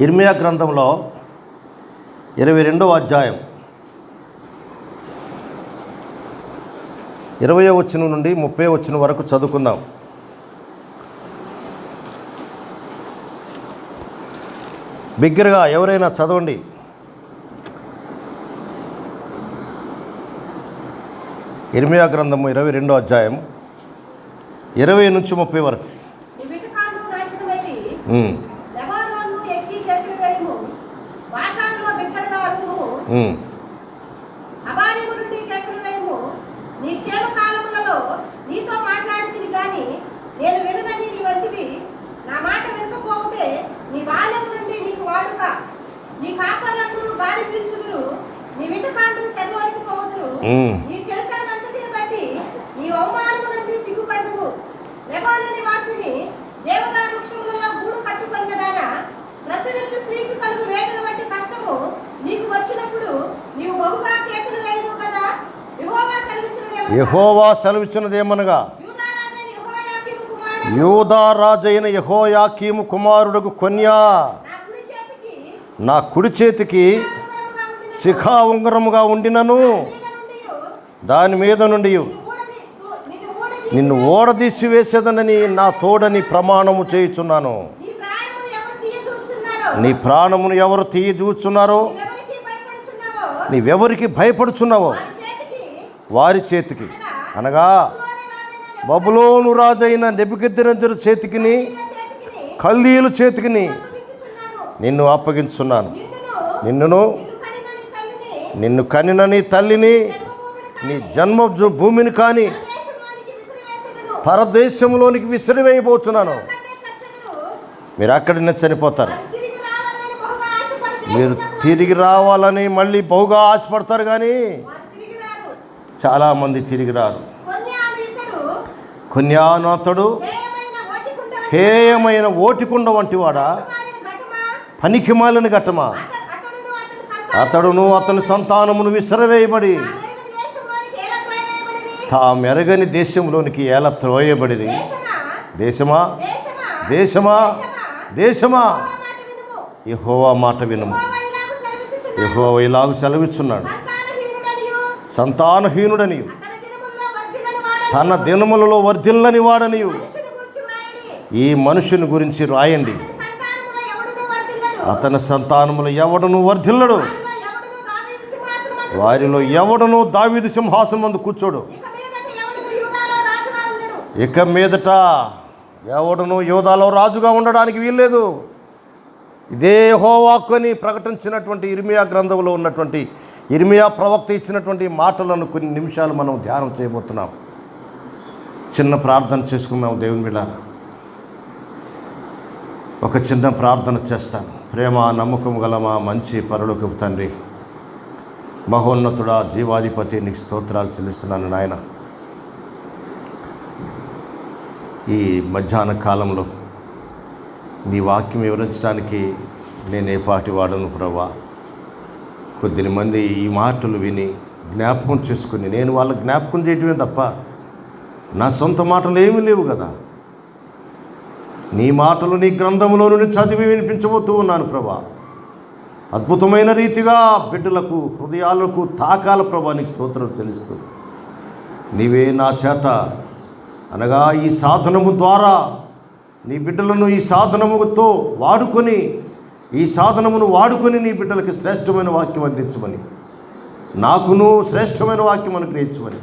ఇర్మియా గ్రంథంలో 22వ అధ్యాయం 20వ వచనం నుండి 30వ వచనం వరకు చదువుకుందాం. బిగ్గరగా ఎవరైనా చదవండి. ఇర్మియా గ్రంథము 22వ అధ్యాయం 20 నుంచి 30 వరకు. నీ క్షేమ కాలములలో నీతో మాట్లాడుతుంది కానీ నేను వినదని నీ వంటివి. నా మాట వినకపోతే నీ బాల్యం నుండి నీకు వాడుక, నీ కాపర్లందరూ గాలి పీల్చుదురు, నీ వింటకాండు చెరలోనికి పోవుదురు. నీ చెడుతనమంతటిని బట్టి నీ అవమానమునంది సిగ్గుపడదువు. లెబానోను నివాసిని, దేవదారు వృక్షములలో గూడు కట్టుకొన్నదానా, ప్రసవించు స్త్రీకి కలుగు వేదన వంటి కష్టము నీకు వచ్చినప్పుడు నీవు బహుగా కేకలు వేయదు కదా. యెహోవా సెలవిచ్చినదేమనగా, యూదా రాజైన యెహోయాకీము కుమారుడుకు కొన్యా నా కుడి చేతికి శిఖా ఉంగరముగా ఉండినను దాని మీద నుండి నిన్ను ఓడదీసి వేసేదనని నా తోడని ప్రమాణము చేయుచున్నాను. నీ ప్రాణమును ఎవరు తీయజూచున్నారో, నీవెవరికి భయపడుచున్నావో వారి చేతికి, అనగా బబులోను రాజైన నెబుకద్నెజరు చేతికిని కల్దీయుల చేతికిని నిన్ను అప్పగించున్నాను. నిన్ను కనిన నీ తల్లిని, నీ జన్మ భూమిని కానీ పరదేశంలోనికి విసిరివేయబోచున్నాను. మీరు అక్కడనే చనిపోతారు. మీరు తిరిగి రావాలని మళ్ళీ బహుగా ఆశపడతారు, కానీ చాలామంది తిరిగి రారు. కొన్యానాథుడు హేయమైన ఓటికుండ వంటివాడా, పనికిమాలిన ఘట్టమా, అతడును అతని సంతానమును విసిరవేయబడి తామెరగని దేశంలోనికి ఏల త్రోయబడి. దేశమా దేశమా దేశమా యెహోవా మాట వినుము. యెహోవా ఇలాగు సెలవిచ్చున్నాడు, సంతానహీనుడనియు తన దినములలో వర్ధిల్లని వాడనియు ఈ మనుషుని గురించి రాయండి. అతని సంతానములు ఎవడను వర్ధిల్లడు, వారిలో ఎవడను దావీదు సింహాసనం ముందు కూర్చోడు. ఇక మీదట ఎవడను యూదాలో రాజుగా ఉండడానికి వీల్లేదు. ఇదే యెహోవాకు అని ప్రకటించినటువంటి ఇర్మియా గ్రంథంలో ఉన్నటువంటి ఇర్మియా ప్రవక్త ఇచ్చినటువంటి మాటలను కొన్ని నిమిషాలు మనం ధ్యానం చేయబోతున్నాం. చిన్న ప్రార్థన చేసుకున్నాం. దేవుని బిడ్డలారా, ఒక చిన్న ప్రార్థన చేస్తాను. ప్రేమ నమ్మకం గల మా మంచి పరలోకపు తండ్రి, మహోన్నతుడా, జీవాధిపతి, నీకు స్తోత్రాలు చెల్లిస్తున్నాను నాయన. ఈ మధ్యాహ్న కాలంలో నీ వాక్యం వివరించడానికి నేనే పాటి వాడను ప్రభా. కొద్దిమంది ఈ మాటలు విని జ్ఞాపకం చేసుకుని, నేను వాళ్ళ జ్ఞాపకం చేయటమే తప్ప నా సొంత మాటలు ఏమీ లేవు కదా. నీ మాటలు నీ గ్రంథంలో నుండి చదివి వినిపించబోతూ ఉన్నాను ప్రభా. అద్భుతమైన రీతిగా బిడ్డలకు హృదయాలకు తాకాల ప్రభా. నీకు స్తోత్రం తెలుస్తూ నీవే నా చేత, అనగా ఈ సాధనము ద్వారా నీ బిడ్డలను ఈ సాధనముతో వాడుకొని, ఈ సాధనమును వాడుకొని నీ బిడ్డలకి శ్రేష్టమైన వాక్యం అందించమని, నాకును శ్రేష్టమైన వాక్యం అనుగ్రహించమని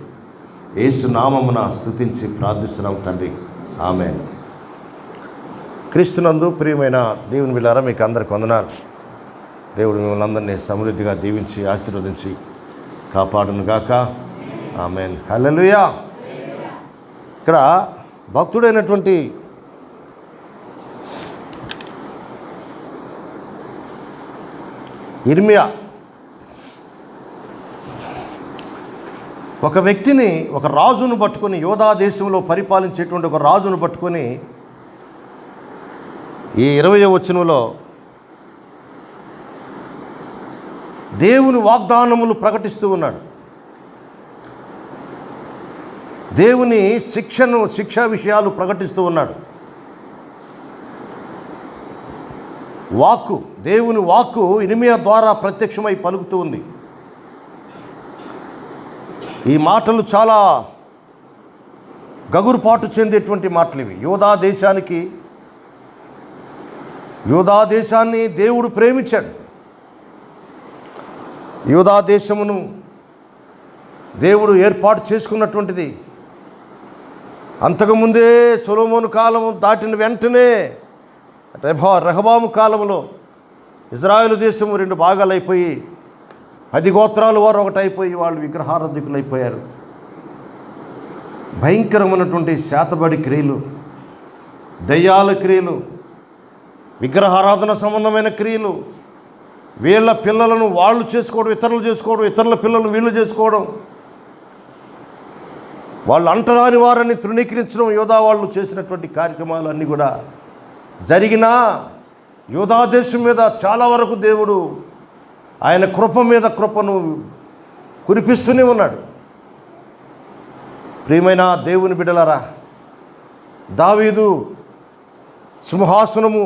యేసు నామమున స్తుతించి ప్రార్థిస్తున్నాం తండ్రి. ఆమేన్. క్రీస్తునందు ప్రియమైన దేవుని బిడ్డలారా, మీకు అందరికి వందనాలు. దేవుడు మిమ్మల్ని అందరినీ సమృద్ధిగా దీవించి ఆశీర్వదించి కాపాడును గాక. ఆమేన్. హల్లెలూయా. ఇక్కడ భక్తుడైనటువంటి ఇర్మియా ఒక వ్యక్తిని, ఒక రాజును పట్టుకొని, యూదా దేశంలో పరిపాలించేటువంటి ఒక రాజును పట్టుకొని ఈ 20వ వచనంలో దేవుని వాగ్దానములు ప్రకటిస్తూ ఉన్నాడు. దేవుని శిక్షా విషయాలు ప్రకటిస్తూ ఉన్నాడు. వాక్కు దేవుని వాక్కు ఇర్మీయా ద్వారా ప్రత్యక్షమై పలుకుతూ ఉంది. ఈ మాటలు చాలా గగురుపాటు చెందేటువంటి మాటలు ఇవి. యూదా దేశాన్ని దేవుడు ప్రేమించాడు. యూదా దేశమును దేవుడు ఏర్పాటు చేసుకున్నటువంటిది. అంతకుముందే సొలొమోను కాలము దాటిన వెంటనే రెహబాము కాలంలో ఇజ్రాయేలు దేశము 2 భాగాలైపోయి 10 గోత్రాలు వారు ఒకటైపోయి వాళ్ళు విగ్రహారాధికులైపోయారు. భయంకరమైనటువంటి శాతబడి క్రియలు, దయ్యాల క్రియలు, విగ్రహారాధన సంబంధమైన క్రియలు, వీళ్ళ పిల్లలను వాళ్ళు చేసుకోవడం, ఇతరులు చేసుకోవడం, ఇతరుల పిల్లలు వీళ్ళు చేసుకోవడం, వాళ్ళు అంటరాని వారని తృణీకరించడం, యూదా వాళ్ళు చేసినటువంటి కార్యక్రమాలు అన్నీ కూడా జరిగినా యూదా దేశం మీద చాలా వరకు దేవుడు ఆయన కృప మీద కృపను కురిపిస్తూనే ఉన్నాడు. ప్రియమైన దేవుని బిడ్డలారా, దావీదు సింహాసనము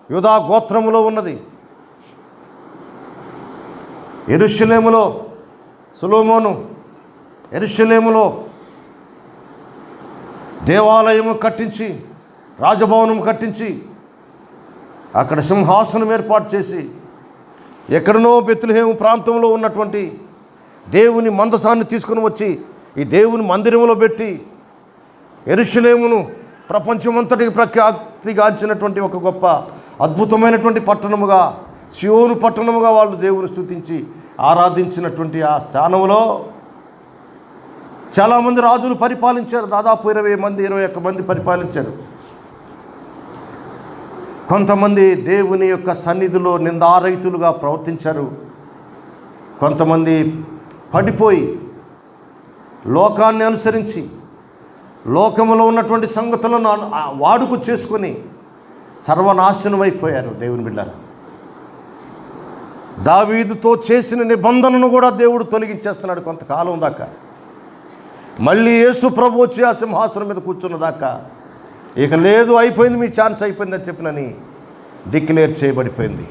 యూదా గోత్రములో ఉన్నది. యెరూషలేములో సొలొమోను యెరూషలేములో దేవాలయము కట్టించి, రాజభవనం కట్టించి, అక్కడ సింహాసనం ఏర్పాటు చేసి, ఎక్కడనో బెత్లెహేము ప్రాంతంలో ఉన్నటువంటి దేవుని మందసాన్ని తీసుకుని వచ్చి ఈ దేవుని మందిరంలో పెట్టి యెరూషలేమును ప్రపంచమంతటికి ప్రఖ్యాతిగాంచినటువంటి ఒక గొప్ప అద్భుతమైనటువంటి పట్టణముగా, సియోను పట్టణముగా వాళ్ళు దేవుని స్తుతించి ఆరాధించినటువంటి ఆ స్థానంలో చాలామంది రాజులు పరిపాలించారు. దాదాపు 21 మంది పరిపాలించారు. కొంతమంది దేవుని యొక్క సన్నిధిలో నిందారహితులుగా ప్రవర్తించారు. కొంతమంది పడిపోయి లోకాన్ని అనుసరించి లోకములో ఉన్నటువంటి సంగతులను వాడుకు చేసుకొని సర్వనాశనం అయిపోయారు. దేవుని బిడ్డలారా, దావీదుతో చేసిన నిబంధనను కూడా దేవుడు తొలగించేస్తున్నాడు కొంతకాలం దాకా. మళ్ళీ యేసు ప్రభు వచ్చి ఆ సింహాసనం మీద కూర్చున్న దాకా ఇక లేదు, అయిపోయింది, మీ ఛాన్స్ అయిపోయిందని చెప్పినని డిక్లేర్ చేయబడిపోయింది.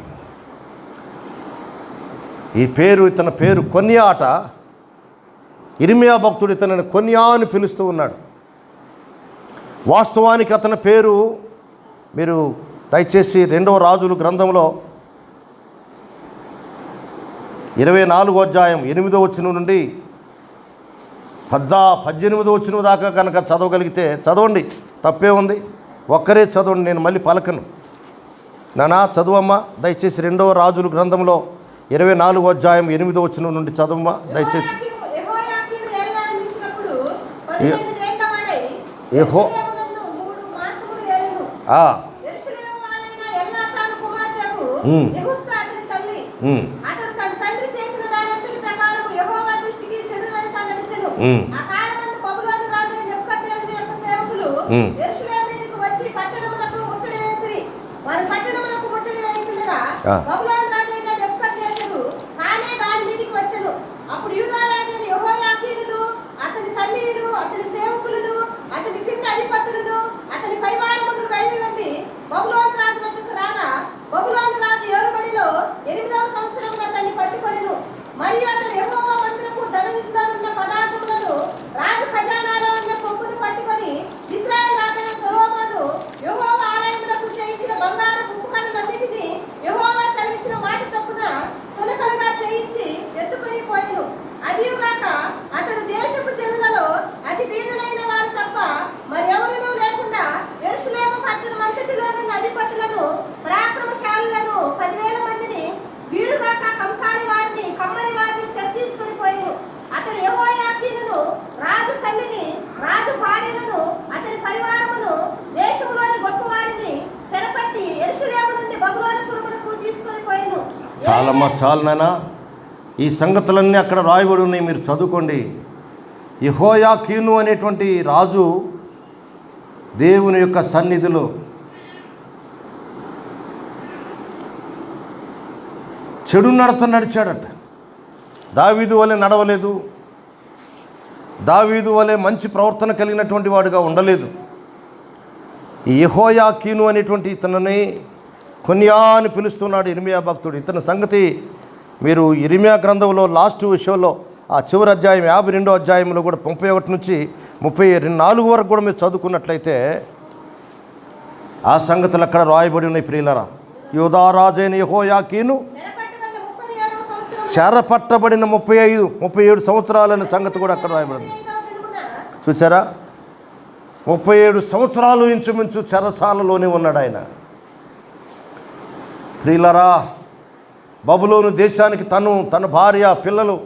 ఇతని పేరు కొన్యా అట. ఇర్మీయా భక్తుడు ఇతనిని కొన్యా అని పిలుస్తూ ఉన్నాడు. వాస్తవానికి అతని పేరు మీరు దయచేసి 2వ రాజులు గ్రంథంలో 24వ అధ్యాయం 8వ వచనం నుండి 18వ వచనం దాకా కనుక చదవగలిగితే చదవండి, తప్పే ఉంది. ఒక్కరే చదవండి, నేను మళ్ళీ పలకను. నానా చదువమ్మా దయచేసి. 2వ రాజులు గ్రంథంలో 24వ అధ్యాయం 8వ వచనం నుండి చదవమ్మా దయచేసి. మరియు అతడు యెహోవా మందిరపు ధననిధిలో ఉన్న పదార్థములను రాజు ఖజానాలో ఉన్న సొమ్మును పట్టుకొని ఇశ్రాయేలు రాజైన సొలొమోను యెహోవా ఆలయమునకు చేయించిన బంగారు ఉపకరణలన్నిటినీ యెహోవా సెలవిచ్చిన మాట చొప్పున తునకలుగా చేయించి ఎత్తుకొని పోయెను. అదియుగాక అతడు దేశపు జనులలో అతి బీదలైన వారు తప్ప మరెవరునూ లేకుండా యెరూషలేము పట్టణమంతటిలోనున్న అధిపతులను, పరాక్రమశాలులను 10,000 మందిని, వీరుగాక కంసాలి వారిని, కమ్మరి వారిని చెరతీసుకొని పోయెను. అతడు యెహోయాకీనును, రాజు తల్లిని, రాజు భార్యలను, అతని పరివారమును, దేశంలోని గొప్ప వారిని చెరపట్టి యెరూషలేము నుండి బబులోనుపురమునకు తీసుకొని పోయెను. చాలమ్మా, చాలు నాయనా. ఈ సంగతులన్నీ అక్కడ రాయబడి ఉన్నాయి, మీరు చదువుకోండి. యెహోయాకీను అనేటువంటి రాజు దేవుని యొక్క సన్నిధిలో చెడు నడత నడిచాడట. దావీదు వలె నడవలేదు, దావీదు వలె మంచి ప్రవర్తన కలిగినటువంటి వాడుగా ఉండలేదు. ఈ యెహోయాకీను అనేటువంటి ఇతనిని కొన్యా అని పిలుస్తున్నాడు ఇర్మియా భక్తుడు. ఇతని సంగతి మీరు ఇర్మియా గ్రంథంలో లాస్ట్ విషయంలో ఆ చివరి అధ్యాయం 52వ అధ్యాయంలో కూడా 31 నుంచి 34 వరకు కూడా మీరు చదువుకున్నట్లయితే ఆ సంగతులు అక్కడ రాయబడి ఉన్నాయి. ప్రియులరా, యూదా రాజైన యెహోయాకీను చెరపట్టబడిన 37 సంవత్సరాలనే సంగతి కూడా అక్కడ రాయబడింది. చూసారా, 37 సంవత్సరాలు ఇంచుమించు చెరసాలలోనే ఉన్నాడు ఆయన. ప్రియులరా, బబులోను దేశానికి తన భార్య పిల్లలు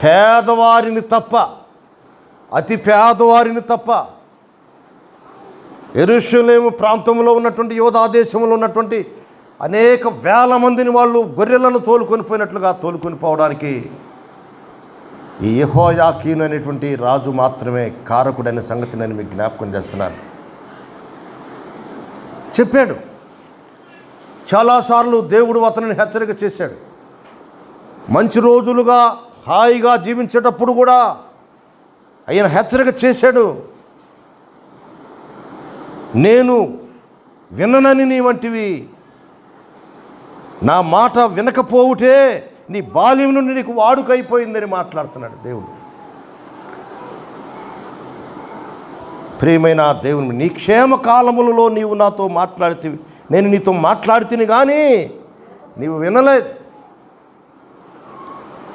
పేదవారిని తప్ప, అతి పేదవారిని తప్ప, యెరూషలేము ప్రాంతంలో ఉన్నటువంటి యూదా దేశంలో ఉన్నటువంటి అనేక వేల మందిని వాళ్ళు గొర్రెలను తోలుకొని పోయినట్లుగా తోలుకొని పోవడానికి ఈ యెహోయాకీను అనేటువంటి రాజు మాత్రమే కారకుడైన సంగతి నేను మీకు జ్ఞాపకం చేస్తున్నాను. చెప్పాడు చాలాసార్లు, దేవుడు అతనిని హెచ్చరిక చేశాడు. మంచి రోజులుగా హాయిగా జీవించేటప్పుడు కూడా ఆయన హెచ్చరిక చేశాడు. నేను విననని నీ వంటివి, నా మాట వినకపోవుటే నీ బాల్యం నుండి నీకు వాడుకైపోయిందని మాట్లాడుతున్నాడు దేవుడు. ప్రియమైన దేవుని, నీ క్షేమ కాలములలో నీవు నాతో మాట్లాడితే, నేను నీతో మాట్లాడితేని కానీ నీవు వినలేదు.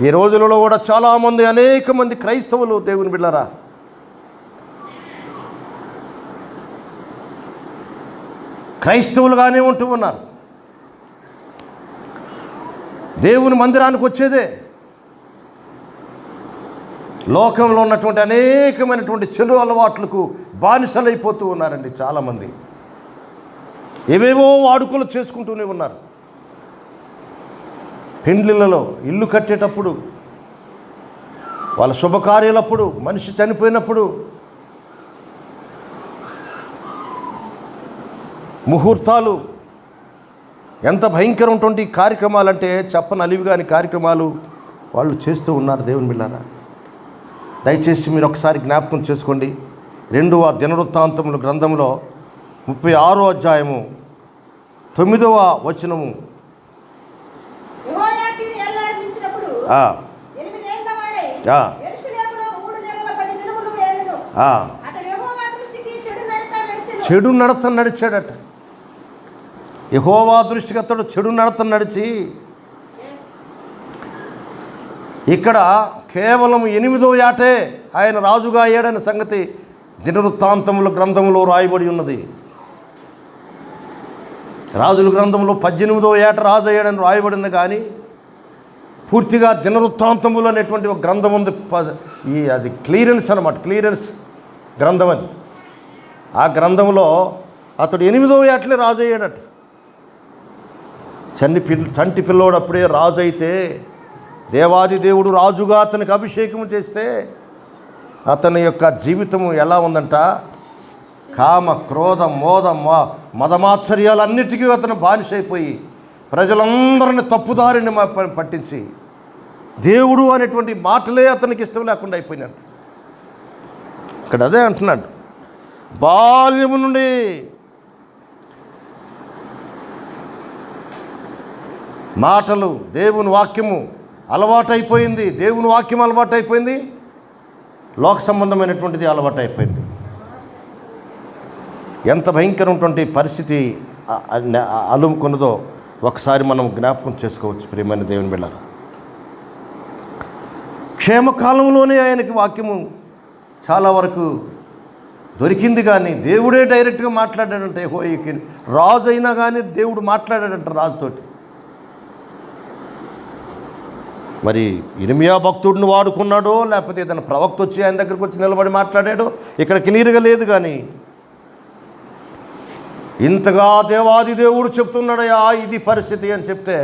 ఈ రోజులలో కూడా చాలామంది, అనేక మంది క్రైస్తవులు, దేవుని బిడ్డలారా, క్రైస్తవులుగానే ఉంటూ ఉన్నారు. దేవుని మందిరానికి వచ్చేదే లోకంలో ఉన్నటువంటి అనేకమైనటువంటి చెడు అలవాట్లకు బానిసలైపోతూ ఉన్నారండి చాలామంది. ఏవేవో వాడుకలు చేసుకుంటూనే ఉన్నారు. పెండ్లిళ్ళలో, ఇల్లు కట్టేటప్పుడు, వాళ్ళ శుభకార్యాలప్పుడు, మనిషి చనిపోయినప్పుడు, ముహూర్తాలు, ఎంత భయంకరమైనటువంటి కార్యక్రమాలు అంటే చెప్పనలివి కాని కార్యక్రమాలు వాళ్ళు చేస్తూ ఉన్నారు. దేవుని బిడ్డలారా, దయచేసి మీరు ఒకసారి జ్ఞాపకం చేసుకోండి. 2వ దినవృత్తాంతముల గ్రంథంలో 36వ అధ్యాయము 9వ వచనము. చెడు నడత నడిచాడట. యెహోవా దృష్టికి అతడు చెడు నడత నడిచి, ఇక్కడ కేవలం 8వ ఏటే ఆయన రాజుగా అయ్యాడనే సంగతి దినవృత్తాంతముల గ్రంథంలో రాయబడి ఉన్నది. రాజుల గ్రంథంలో 18వ ఏట రాజు అయ్యాడని రాయబడింది. కానీ పూర్తిగా దినవృత్తాంతములు అనేటువంటి ఒక గ్రంథం ఉంది. అది క్లియరెన్స్ అన్నమాట, క్లియరెన్స్ గ్రంథం అది. ఆ గ్రంథంలో అతడు 8వ ఏటలే రాజు అయ్యాడట. చంటి పిల్లోడు అప్పుడే రాజు అయితే, దేవాది దేవుడు రాజుగా అతనికి అభిషేకం చేస్తే అతని యొక్క జీవితము ఎలా ఉందంట, కామ, క్రోధ, మోద, మదమాత్సర్యాలన్నిటికీ అతను బానిసైపోయి ప్రజలందరిని తప్పుదారిని పట్టించి దేవుడు అనేటువంటి మాటలే అతనికి ఇష్టం లేకుండా అయిపోయినాడు. ఇక్కడ అదే అంటున్నాడు, బాల్యము నుండి మాటలు, దేవుని వాక్యము అలవాటైపోయింది. దేవుని వాక్యం అలవాటైపోయింది, లోక సంబంధమైనటువంటిది అలవాటైపోయింది. ఎంత భయంకరమైనటువంటి పరిస్థితి అలుముకున్నదో ఒకసారి మనం జ్ఞాపకం చేసుకోవచ్చు. ప్రియమైన దేవుని బిడ్డలారా, క్షేమకాలంలోనే ఆయనకి వాక్యము చాలా వరకు దొరికింది. కానీ దేవుడే డైరెక్ట్గా మాట్లాడాడంటే, రాజు అయినా కానీ దేవుడు మాట్లాడాడంట రాజుతోటి. మరి ఇర్మియా భక్తుడిని వాడుకున్నాడో, లేకపోతే ఏదైనా ప్రవక్త వచ్చి ఆయన దగ్గరకు వచ్చి నిలబడి మాట్లాడాడో ఇక్కడ క్లియర్గా లేదు. కానీ ఇంతగా దేవాది దేవుడు చెప్తున్నాడయా ఇది పరిస్థితి అని చెప్తే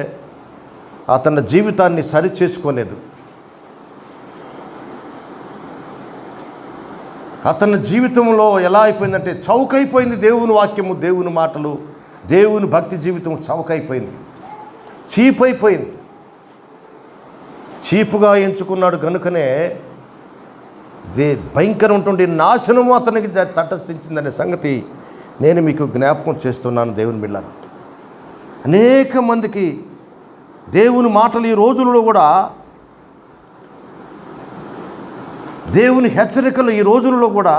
అతని జీవితాన్ని సరి చేసుకోలేదు. అతని జీవితంలో ఎలా అయిపోయిందంటే చౌకైపోయింది. దేవుని వాక్యము, దేవుని మాటలు, దేవుని భక్తి జీవితం చౌకైపోయింది, చీపైపోయింది. చీపుగా ఎంచుకున్నాడు కనుకనే భయంకరమైనటువంటి నాశనము అతనికి తటస్థించిందనే సంగతి నేను మీకు జ్ఞాపకం చేస్తున్నాను దేవుని బిడ్డలారా. అనేక మందికి దేవుని మాటలు ఈ రోజులలో కూడా, దేవుని హెచ్చరికలు ఈ రోజులలో కూడా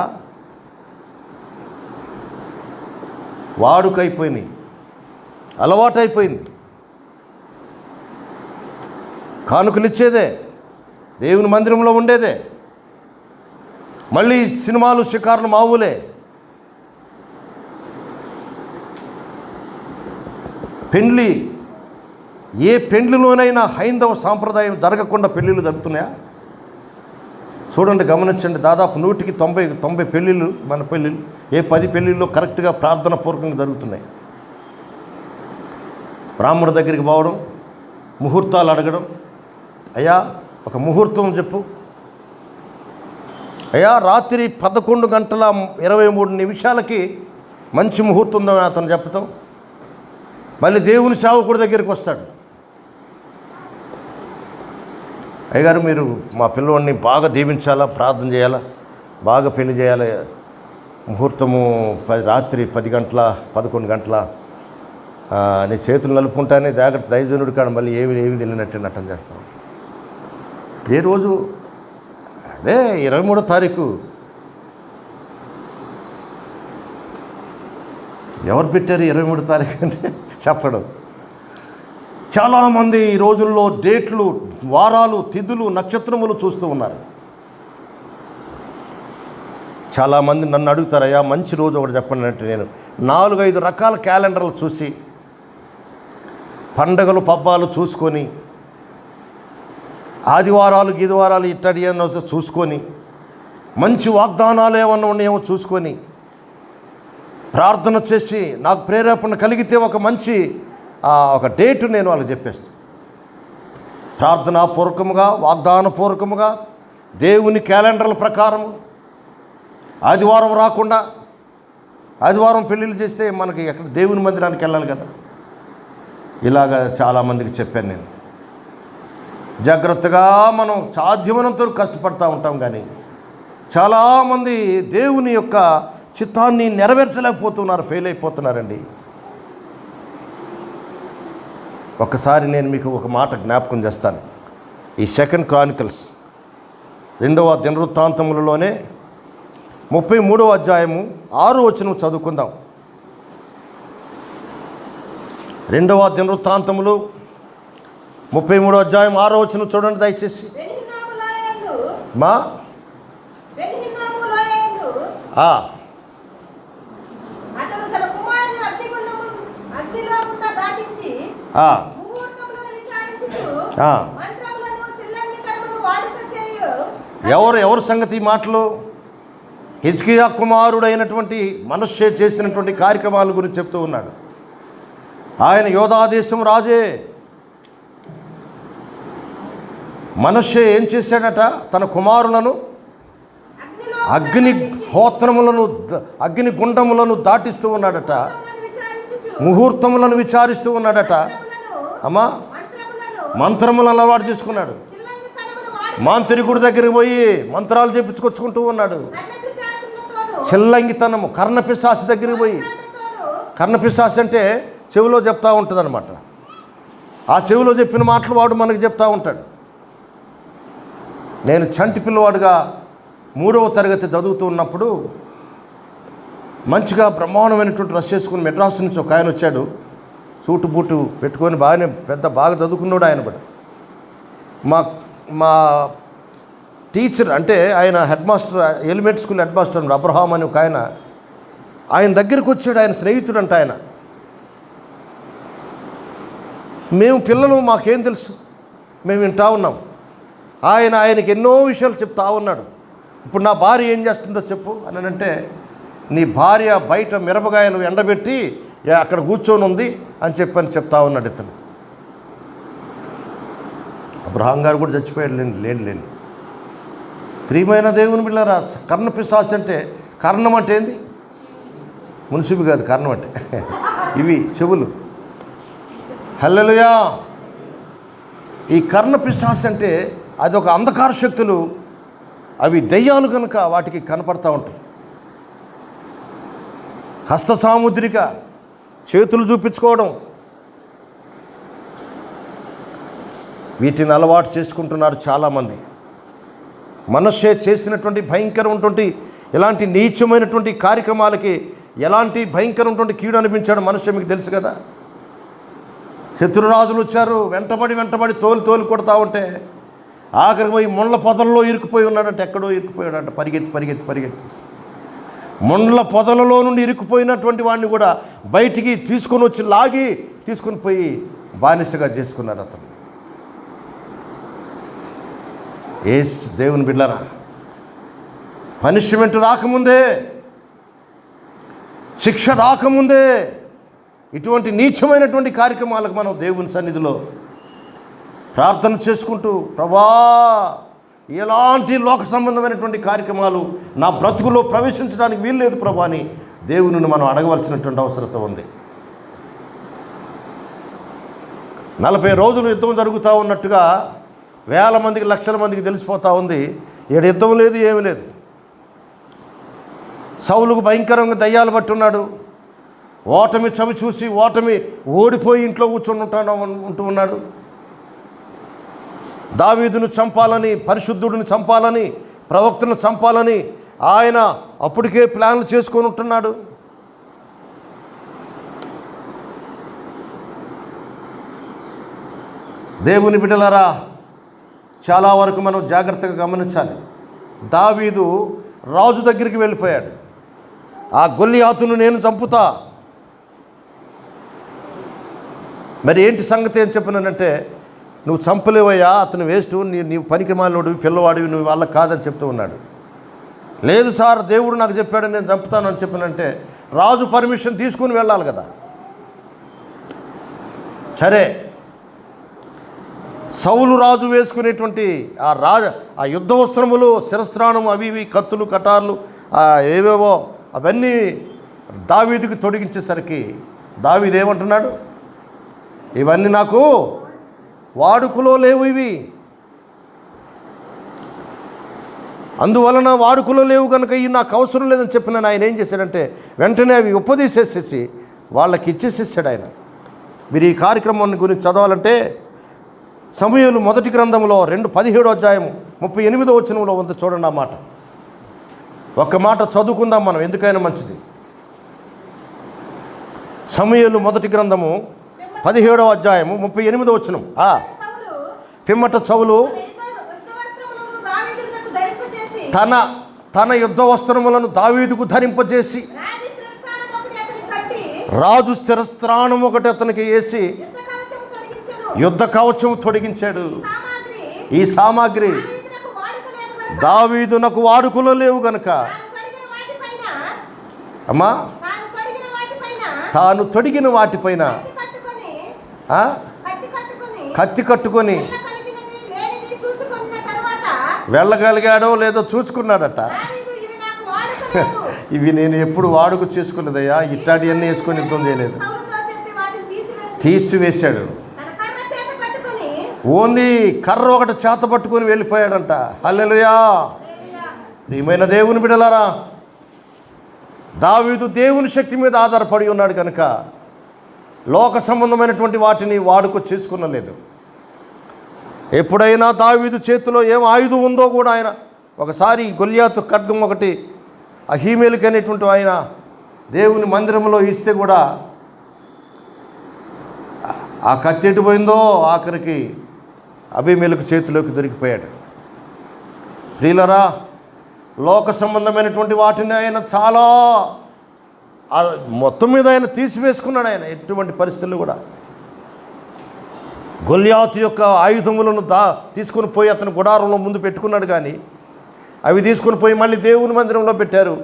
వాడుకైపోయినాయి, అలవాటైపోయింది. కానుకలు ఇచ్చేదే, దేవుని మందిరంలో ఉండేదే, మళ్ళీ సినిమాలు షికారులు మామూలే. పెండ్లి, ఏ పెండ్లిలోనైనా హైందవ సాంప్రదాయం జరగకుండా పెళ్ళిళ్ళు జరుగుతున్నాయా? చూడండి, గమనించండి. దాదాపు 100కి 90 పెళ్ళిళ్ళు, మన పెళ్ళిళ్ళు, ఏ 10 పెళ్ళిళ్ళు కరెక్ట్గా ప్రార్థన పూర్వకంగా జరుగుతున్నాయి. బ్రాహ్మణ దగ్గరికి పోవడం, ముహూర్తాలు అడగడం, అయ్యా ఒక ముహూర్తం చెప్పు, అయ్యా రాత్రి 11:23 మంచి ముహూర్తం ఉందని అతను చెప్తాం. మళ్ళీ దేవుని సేవకుడి దగ్గరికి వస్తాడు, అయ్యగారు మీరు మా పిల్లవాడిని బాగా దీవించాలా, ప్రార్థన చేయాలా, బాగా పెళ్లి చేయాలి, ముహూర్తము రాత్రి 10 గంటల 11 గంటల, నీ చేతులు నలుపుకుంటానే జాగ్రత్త, దైవజనుడు కాడ మళ్ళీ ఏమి తెలియనట్టు నటన చేస్తాం. ఏ రోజు? అదే 23వ తారీఖు. ఎవరు పెట్టారు 23వ తారీఖు అంటే చెప్పడం. చాలామంది ఈ రోజుల్లో డేట్లు, వారాలు, తిథులు, నక్షత్రములు చూస్తూ ఉన్నారు. చాలామంది నన్ను అడుగుతారయ్యా మంచి రోజు ఒకటి చెప్పండి అంటే, నేను 4-5 రకాల క్యాలెండర్లు చూసి, పండగలు పబ్బాలు చూసుకొని, ఆదివారాలు గీదివారాలు ఇట్టడి చూసుకొని, మంచి వాగ్దానాలు ఏమన్నా ఉన్నాయేమో చూసుకొని, ప్రార్థన చేసి నాకు ప్రేరేపణ కలిగితే ఒక మంచి ఒక డేటు నేను వాళ్ళకి చెప్పేస్తాను. ప్రార్థనాపూర్వకముగా, వాగ్దానపూర్వకముగా, దేవుని క్యాలెండర్ల ప్రకారం ఆదివారం రాకుండా, ఆదివారం పెళ్ళిళ్ళు చేస్తే మనకి ఎక్కడ దేవుని మందిరానికి వెళ్ళాలి కదా. ఇలాగ చాలామందికి చెప్పాను నేను. జాగ్రత్తగా మనం సాధ్యమైనంత కష్టపడతా ఉంటాం, కానీ చాలామంది దేవుని యొక్క చిత్తాన్ని నెరవేర్చలేకపోతున్నారు, ఫెయిల్ అయిపోతున్నారండి. ఒకసారి నేను మీకు ఒక మాట జ్ఞాపకం చేస్తాను. ఈ 2 క్రానికల్స్ 2వ దినవృత్తాంతములలోనే 33వ అధ్యాయము 6వ వచనం చదువుకుందాం. 2వ దినవృత్తాంతములు 33వ అధ్యాయం 6వ వచనం చూడండి దయచేసి. మా ఎవరు సంగతి ఈ మాటలు? హిజ్కియా కుమారుడైనటువంటి మనష్షే చేసినటువంటి కార్యక్రమాల గురించి చెప్తూ ఉన్నాడు. ఆయన యోధాదేశం రాజే. మనష్షే ఏం చేశాడట? తన కుమారులను అగ్ని గుండములను దాటిస్తూ ఉన్నాడట, ముహూర్తములను విచారిస్తూ ఉన్నాడట. అమ్మా, మంత్రములను అలవాటు చేసుకున్నాడు. మాంత్రికుడి దగ్గరికి పోయి మంత్రాలు చెప్పించుకొచ్చుకుంటూ ఉన్నాడు. చిల్లంగితనము. కర్ణపిశాసి దగ్గరికి పోయి, కర్ణపిశాసి అంటే చెవిలో చెప్తా ఉంటుంది అనమాట. ఆ చెవిలో చెప్పిన మాటలు వాడు మనకు చెప్తా ఉంటాడు. నేను చంటి పిల్లవాడుగా 3వ తరగతి చదువుతూ ఉన్నప్పుడు మంచిగా బ్రహ్మాండమైనటువంటి డ్రెస్ చేసుకుని మెడ్రాస్ నుంచి ఒక ఆయన వచ్చాడు, సూటు బూటు పెట్టుకొని, బాగా చదువుకున్నాడు ఆయన కూడా. మా టీచర్ అంటే ఆయన head master, elementary school head master Abraham అని ఒక ఆయన దగ్గరికి వచ్చాడు. ఆయన స్నేహితుడు అంట ఆయన. మేము పిల్లలు, మాకేం తెలుసు, మేము వింటా ఉన్నాం. ఆయనకి ఎన్నో విషయాలు చెప్తా ఉన్నాడు. ఇప్పుడు నా భార్య ఏం చేస్తుందో చెప్పు అని అంటే, నీ భార్య బయట మిరపకాయలు ఎండబెట్టి అక్కడ కూర్చొని ఉంది అని చెప్తా ఉన్నాడు ఇతను. అబ్రహాం గారు కూడా చచ్చిపోయాడు. లేండి. ప్రియమైన దేవుని బిడ్డలారా, కర్ణపిశాచి అంటే, కర్ణం అంటే ఏంది? మున్సిపి కాదు, కర్ణం అంటే ఇవి చెవులు. హల్లెలూయా. ఈ కర్ణపిశాచి అంటే అదొక అంధకార శక్తులు, అవి దెయ్యాలు కనుక వాటికి కనపడతా ఉంటాయి. హస్త సాముద్రిక, చేతులు చూపించుకోవడం, వీటిని అలవాటు చేసుకుంటున్నారు చాలామంది. మనషే చేసినటువంటి భయంకరమైనటువంటి ఇలాంటి నీచమైనటువంటి కార్యక్రమాలకి ఎలాంటి భయంకరమైనటువంటి కీడు అనిపించాడు మనషే మీకు తెలుసు కదా. శత్రురాజులు వచ్చారు, వెంటబడి తోలు కొడతా ఉంటే ఆఖరికి పోయి ముండ్ల పొదల్లో ఇరుక్కుపోయి ఉన్నాడంటే, ఎక్కడో ఇరుక్కుపోయాడంట, పరిగెత్తి ముండ్ల పొదలలో నుండి ఇరుక్కుపోయినటువంటి వాడిని కూడా బయటికి తీసుకొని వచ్చి లాగి తీసుకొని పోయి బానిసగా చేసుకున్నారు అతను. దేవుని బిడ్డలారా, పనిష్మెంట్ రాకముందే, శిక్ష రాకముందే ఇటువంటి నీచమైనటువంటి కార్యక్రమాలకు మనం దేవుని సన్నిధిలో ప్రార్థన చేసుకుంటూ, ప్రభా ఎలాంటి లోక సంబంధమైనటువంటి కార్యక్రమాలు నా బ్రతుకులో ప్రవేశించడానికి వీల్లేదు ప్రభా అని దేవునిని మనం అడగవలసినటువంటి అవసరం ఉంది. 40 రోజులు యుద్ధం జరుగుతూ ఉన్నట్టుగా వేల మందికి, లక్షల మందికి తెలిసిపోతూ ఉంది. ఏడు యుద్ధం లేదు, ఏమీ లేదు. సౌలుకు భయంకరంగా దయ్యాలు పట్టున్నాడు. ఓటమి చవి చూసి ఓడిపోయి ఇంట్లో ఉంటూ ఉన్నాడు. దావీదును చంపాలని, పరిశుద్ధుడిని చంపాలని, ప్రవక్తను చంపాలని ఆయన అప్పటికే ప్లాన్లు చేసుకొని ఉంటున్నాడు. దేవుని బిడ్డలారా, చాలా వరకు మనం జాగ్రత్తగా గమనించాలి. దావీదు రాజు దగ్గరికి వెళ్ళిపోయాడు. ఆ గొల్లియాతును నేను చంపుతా. మరి ఏంటి సంగతి అని చెప్పినానంటే, నువ్వు చంపలేవయ్యా, అతను వేస్ట్, నీ పనికిమాలినోడివి, పిల్లవాడివి, నువ్వు వాళ్ళకి కాదని చెప్తూ ఉన్నాడు. లేదు సార్, దేవుడు నాకు చెప్పాడు, నేను చంపుతాను అని చెప్పినంటే రాజు పర్మిషన్ తీసుకుని వెళ్ళాలి కదా. సరే, సౌలు రాజు వేసుకునేటువంటి ఆ యుద్ధ వస్త్రములు, శిరస్త్రాణము, అవి ఇవి, కత్తులు, కటార్లు, ఏవేవో అవన్నీ దావీదుకి తొడిగించేసరికి దావీదు ఏమంటున్నాడు, ఇవన్నీ నాకు వాడుకలో లేవు, ఇవి అందువలన వాడుకలో లేవు కనుక ఇవి నాకు అవసరం లేదని చెప్పిన ఆయన ఏం చేశాడంటే వెంటనే అవి ఉపదేశేసేసి వాళ్ళకి ఇచ్చేసేసాడు ఆయన. మీరు ఈ కార్యక్రమాన్ని గురించి చదవాలంటే సమూయేలు మొదటి గ్రంథంలో 17వ అధ్యాయం 38వ వచనంలో ఉంది, చూడండి. ఆ మాట ఒక్క మాట చదువుకుందాం మనం, ఎందుకైనా మంచిది. సమూయేలు మొదటి గ్రంథము 17వ అధ్యాయము 38వ వచనం. పిమ్మట సౌలు తన యుద్ధ వస్త్రములను దావీదుకు ధరింపజేసి రాజు శిరస్త్రాణం ఒకటి అతనికి వేసి యుద్ధ కవచం తొడిగించాడు. ఈ సామాగ్రి దావీదునకు వాడుకలో లేవు గనుక అమ్మా తాను తొడిగిన వాటిపైన కత్తి కట్టుకొని వెళ్ళగలిగాడో లేదో చూసుకున్నాడట. ఇవి నేను ఎప్పుడు వాడుక చేసుకున్నదయ్యా, ఇట్లాంటివన్నీ వేసుకొని యుద్ధం చేయలేదు. తీసివేశాడు. ఓన్లీ కర్ర ఒకటి చేత పట్టుకొని వెళ్ళిపోయాడంట. హల్లెలూయా. ప్రియమైన దేవుని బిడ్డలారా, దావీదు దేవుని శక్తి మీద ఆధారపడి ఉన్నాడు కనుక లోక సంబంధమైనటువంటి వాటిని వాడుక చేసుకునలేదు. ఎప్పుడైనా దావీదు చేతిలో ఏం ఆయుధం ఉందో కూడా ఆయన ఒకసారి గొల్లియాతు ఖడ్గం ఒకటి అహీమేలుకి అనేటువంటి ఆయన దేవుని మందిరంలో ఇస్తే కూడా ఆ కత్తి ఎటుపోయిందో ఆఖరికి అబీమెలెకు చేతిలోకి దొరికిపోయాడు. ప్రియులరా, లోక సంబంధమైనటువంటి వాటిని ఆయన చాలా మొత్తం మీద ఆయన తీసివేసుకున్నాడు. ఆయన ఎటువంటి పరిస్థితుల్లో కూడా గొల్లియాతు యొక్క ఆయుధములను తీసుకుని పోయి అతను గుడారంలో ముందు పెట్టుకున్నాడు. కానీ అవి తీసుకుని పోయి మళ్ళీ దేవుని మందిరంలో పెట్టారు.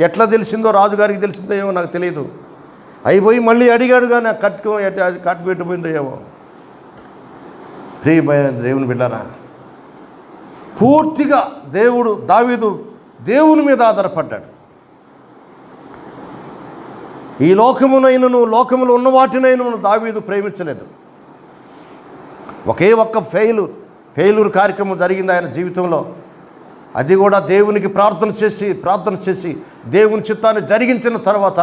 ఎట్లా తెలిసిందో, రాజుగారికి తెలిసిందో ఏమో నాకు తెలియదు. అవి పోయి మళ్ళీ అడిగాడు, కానీ ఆ అది కట్టు పెట్టిపోయిందో ఏమో. ప్రియమైన దేవుని బిడ్డలారా, పూర్తిగా దావీదు దేవుని మీద ఆధారపడ్డాడు. ఈ లోకములో ఉన్న వాటినైనను దావీదు ప్రేమించలేదు. ఒకే ఒక్క ఫెయిల్యూర్ కార్యక్రమం జరిగింది ఆయన జీవితంలో. అది కూడా దేవునికి ప్రార్థన చేసి దేవుని చిత్తాన్ని జరిగించిన తర్వాత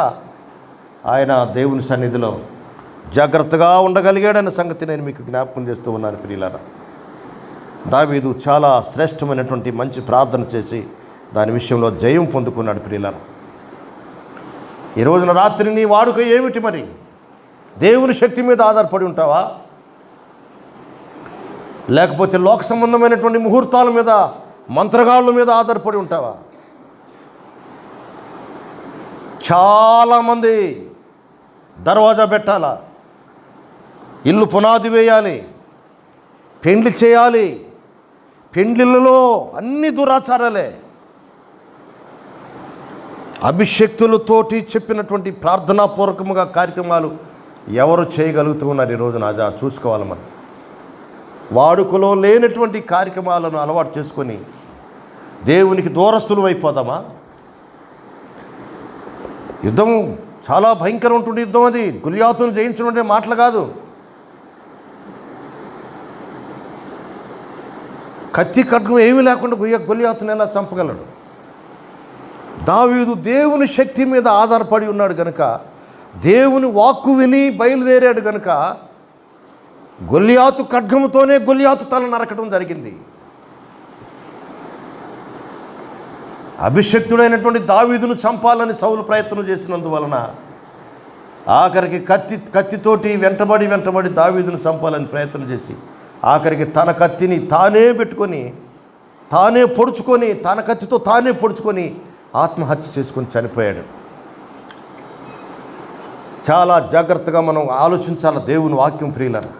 ఆయన దేవుని సన్నిధిలో జాగ్రత్తగా ఉండగలిగాడన్న సంగతి నేను మీకు జ్ఞాపకం చేస్తూ ఉన్నాను ప్రియులారా. దావీదు చాలా శ్రేష్టమైనటువంటి మంచి ప్రార్థన చేసి దాని విషయంలో జయం పొందుకున్నాడు ప్రియులారా. ఈ రోజున రాత్రి నీ వాడుక ఏమిటి? మరి దేవుని శక్తి మీద ఆధారపడి ఉంటావా, లేకపోతే లోక సంబంధమైనటువంటి ముహూర్తాల మీద, మంత్రగాళ్ళ మీద ఆధారపడి ఉంటావా? చాలామంది దర్వాజా పెట్టాలా, ఇల్లు పునాది వేయాలి, పెండ్లి చేయాలి, పెండ్లిళ్ళలో అన్ని దురాచారాలే. అభిషక్తులతోటి చెప్పినటువంటి ప్రార్థనాపూర్వకముగా కార్యక్రమాలు ఎవరు చేయగలుగుతూ ఉన్నారు ఈ రోజున? అది చూసుకోవాలి. మనం వాడుకలో లేనటువంటి కార్యక్రమాలను అలవాటు చేసుకొని దేవునికి దూరస్తులు అయిపోదామా? యుద్ధం చాలా భయంకరం ఉంటుంది. యుద్ధం అది గొలియాతును జయించడం అంటే మాటలు కాదు. కత్తి ఖడ్గం ఏమీ లేకుండా గొలియాతును ఎలా చంపగలడు? దావీదు దేవుని శక్తి మీద ఆధారపడి ఉన్నాడు కనుక, దేవుని వాక్కు విని బయలుదేరాడు కనుక గొలియాతు ఖడ్గముతోనే గొలియాతు తల నరకడం జరిగింది. అభిషక్తుడైనటువంటి దావీదును చంపాలని సౌలు ప్రయత్నం చేసినందువలన ఆఖరికి కత్తితోటి వెంటబడి దావీదును చంపాలని ప్రయత్నం చేసి ఆఖరికి తన కత్తిని తానే పెట్టుకొని, తానే పొడుచుకొని, తన కత్తితో తానే పొడుచుకొని ఆత్మహత్య చేసుకొని చనిపోయాడు. చాలా జాగ్రత్తగా మనం ఆలోచించాలి దేవుని వాక్యం ప్రియులరా.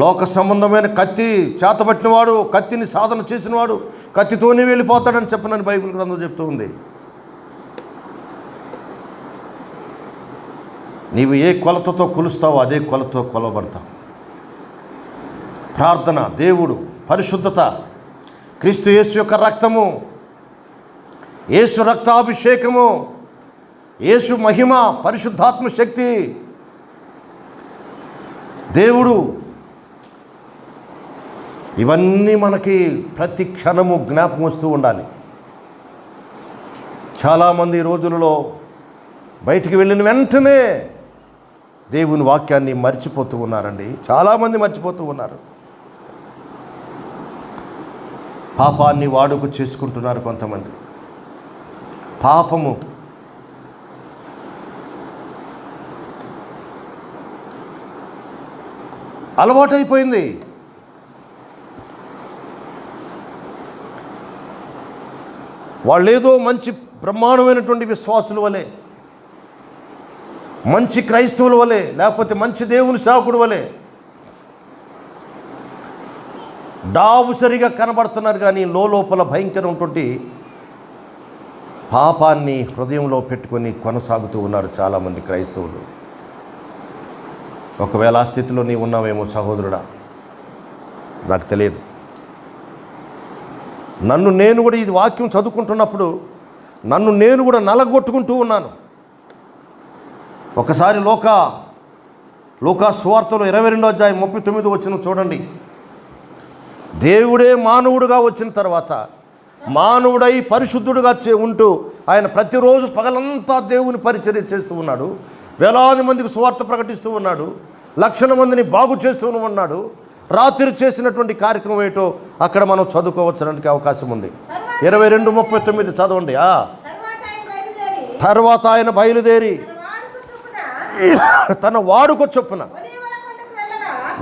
లోక సంబంధమైన కత్తి చేతబట్టినవాడు, కత్తిని సాధన చేసినవాడు కత్తితోనే వెళ్ళిపోతాడని చెప్పనని బైబిల్ గ్రంథం చెప్తూ ఉంది. నీవు ఏ కొలతతో కొలుస్తావో అదే కొలతతో కొలబడతావు. ప్రార్థన, దేవుడు, పరిశుద్ధత, క్రీస్తు యేసు యొక్క రక్తము, యేసు రక్తాభిషేకము, యేసు మహిమ, పరిశుద్ధాత్మ శక్తి, దేవుడు, ఇవన్నీ మనకి ప్రతి క్షణము జ్ఞాపకం వస్తూ ఉండాలి. చాలామంది ఈ రోజులలో బయటికి వెళ్ళిన వెంటనే దేవుని వాక్యాన్ని మర్చిపోతూ ఉన్నారండి. చాలామంది మర్చిపోతూ ఉన్నారు. పాపాన్ని వాడుక చేసుకుంటున్నారు కొంతమంది. పాపము అలవాటైపోయింది. వాళ్ళేదో మంచి బ్రహ్మాండమైనటువంటి విశ్వాసుల వలె, మంచి క్రైస్తవుల వలె, లేకపోతే మంచి దేవుని సేవకుడు వలె డాబు సరిగా కనబడుతున్నారు, కానీ లోపల భయంకరమైనటువంటి పాపాన్ని హృదయంలో పెట్టుకొని కొనసాగుతూ ఉన్నారు చాలామంది క్రైస్తవులు. ఒకవేళ ఆ స్థితిలో నీవు ఉన్నావేమో సహోదరుడా, నాకు తెలియదు. నేను కూడా ఇది వాక్యం చదువుకుంటున్నప్పుడు నేను కూడా నలగొట్టుకుంటూ ఉన్నాను. ఒకసారి లూకా సువార్తలో 22వ అధ్యాయం 39 వచ్చిన చూడండి. దేవుడే మానవుడుగా వచ్చిన తర్వాత మానవుడై పరిశుద్ధుడుగా ఉంటూ ఆయన ప్రతిరోజు పగలంతా దేవుని పరిచర్య చేస్తూ ఉన్నాడు. వేలాది మందికి సువార్త ప్రకటిస్తూ ఉన్నాడు. లక్షల మందిని బాగు చేస్తూ ఉన్నాడు. రాత్రి చేసినటువంటి కార్యక్రమం ఏంటో అక్కడ మనం చదువుకోవచ్చడానికి అవకాశం ఉంది. 22:39 చదవండి. తర్వాత ఆయన బయలుదేరి తన వాడుక చొప్పున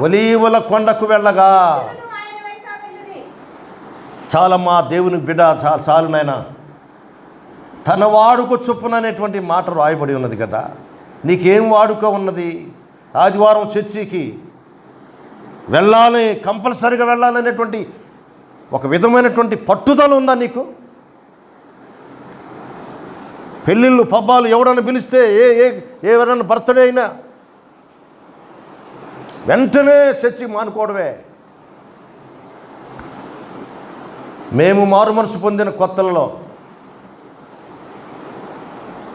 ఒలీవల కొండకు వెళ్ళగా, చాలమ్మా దేవుని బిడ్డ, చాలు నాయన, తన వాడుక చొప్పున అనేటువంటి మాట రాయబడి ఉన్నది కదా. నీకేం వాడుక ఉన్నది? ఆదివారం చర్చికి వెళ్ళాలి, కంపల్సరీగా వెళ్ళాలనేటువంటి ఒక విధమైనటువంటి పట్టుదల ఉందా నీకు? పెళ్ళిళ్ళు, పబ్బాలు ఎవడన్నా పిలిస్తే ఎవరన్నా బర్త్డే అయినా వెంటనే చర్చి మానుకోవడమే. మేము మారు మనసు పొందిన కొత్తలలో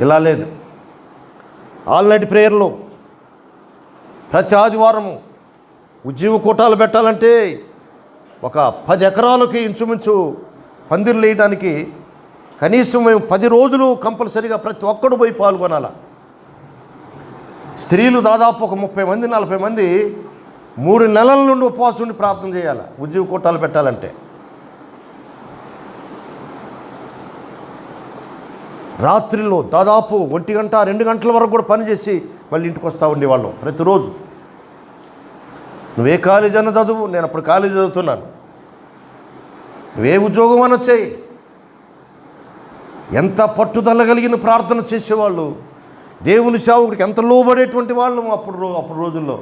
ఇలా లేదు. ఆల్ నైట్ ప్రేయర్లు ప్రతి ఆదివారము ఉజ్జీవ కూటాలు పెట్టాలంటే ఒక 10 ఎకరాలకి ఇంచుమించు పందిర్లు వేయడానికి కనీసం మేము 10 రోజులు కంపల్సరీగా ప్రతి ఒక్కడు పోయి పాల్గొనాలి. స్త్రీలు దాదాపు ఒక 30 మంది 40 మంది 3 నెలల నుండి ఉపవాసం ఉండి ప్రార్థన చేయాలి ఉద్యోగ కూటాలు పెట్టాలంటే. రాత్రిలో దాదాపు 1 గంట 2 గంటల వరకు కూడా పనిచేసి మళ్ళీ ఇంటికి వస్తూ ఉండేవాళ్ళం ప్రతిరోజు. నువ్వే కాలేజీ అన్న చదువు, నేను అప్పుడు కాలేజీ చదువుతున్నాను, నువ్వే ఉద్యోగం అని వచ్చాయి. ఎంత పట్టుదల కలిగిన ప్రార్థన చేసేవాళ్ళు, దేవుని సేవకుడికి ఎంత లోబడేటువంటి వాళ్ళు అప్పుడు రోజుల్లో.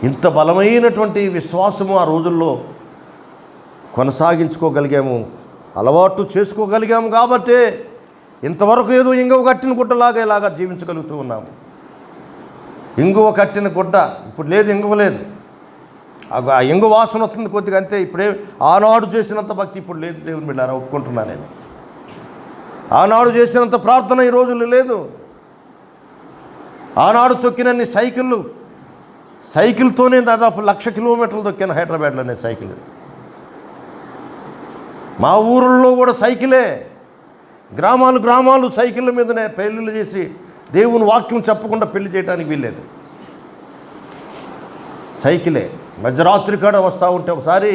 ఇంత బలమైనటువంటి విశ్వాసము ఆ రోజుల్లో కొనసాగించుకోగలిగాము, అలవాటు చేసుకోగలిగాము కాబట్టే ఇంతవరకు ఏదో ఇంగువ కట్టిన గుడ్డలాగా ఇలాగా జీవించగలుగుతూ ఉన్నాము. ఇంగువ కట్టిన గుడ్డ ఇప్పుడు లేదు, ఇంగువ లేదు. ఆ ఇంగువ వాసన వస్తుంది కొద్దిగా అంతే. ఇప్పుడే ఆనాడు చేసినంత భక్తి ఇప్పుడు లేదు దేవుని బిడ్డారా, ఒప్పుకుంటున్నాను నేను. ఆనాడు చేసినంత ప్రార్థన ఈ రోజుల్లో లేదు. ఆనాడు తొక్కినన్ని సైకిల్తోనే దాదాపు 1,00,000 కిలోమీటర్లు తొక్కాను హైదరాబాద్లోనే సైకిల్. మా ఊళ్ళో కూడా సైకిలే, గ్రామాలు సైకిళ్ళ మీదనే పెళ్ళిళ్ళు చేసి దేవుని వాక్యం చెప్పకుండా పెళ్లి చేయడానికి వీల్లేదు. సైకిలే. మధ్యరాత్రి కాడ వస్తూ ఉంటే ఒకసారి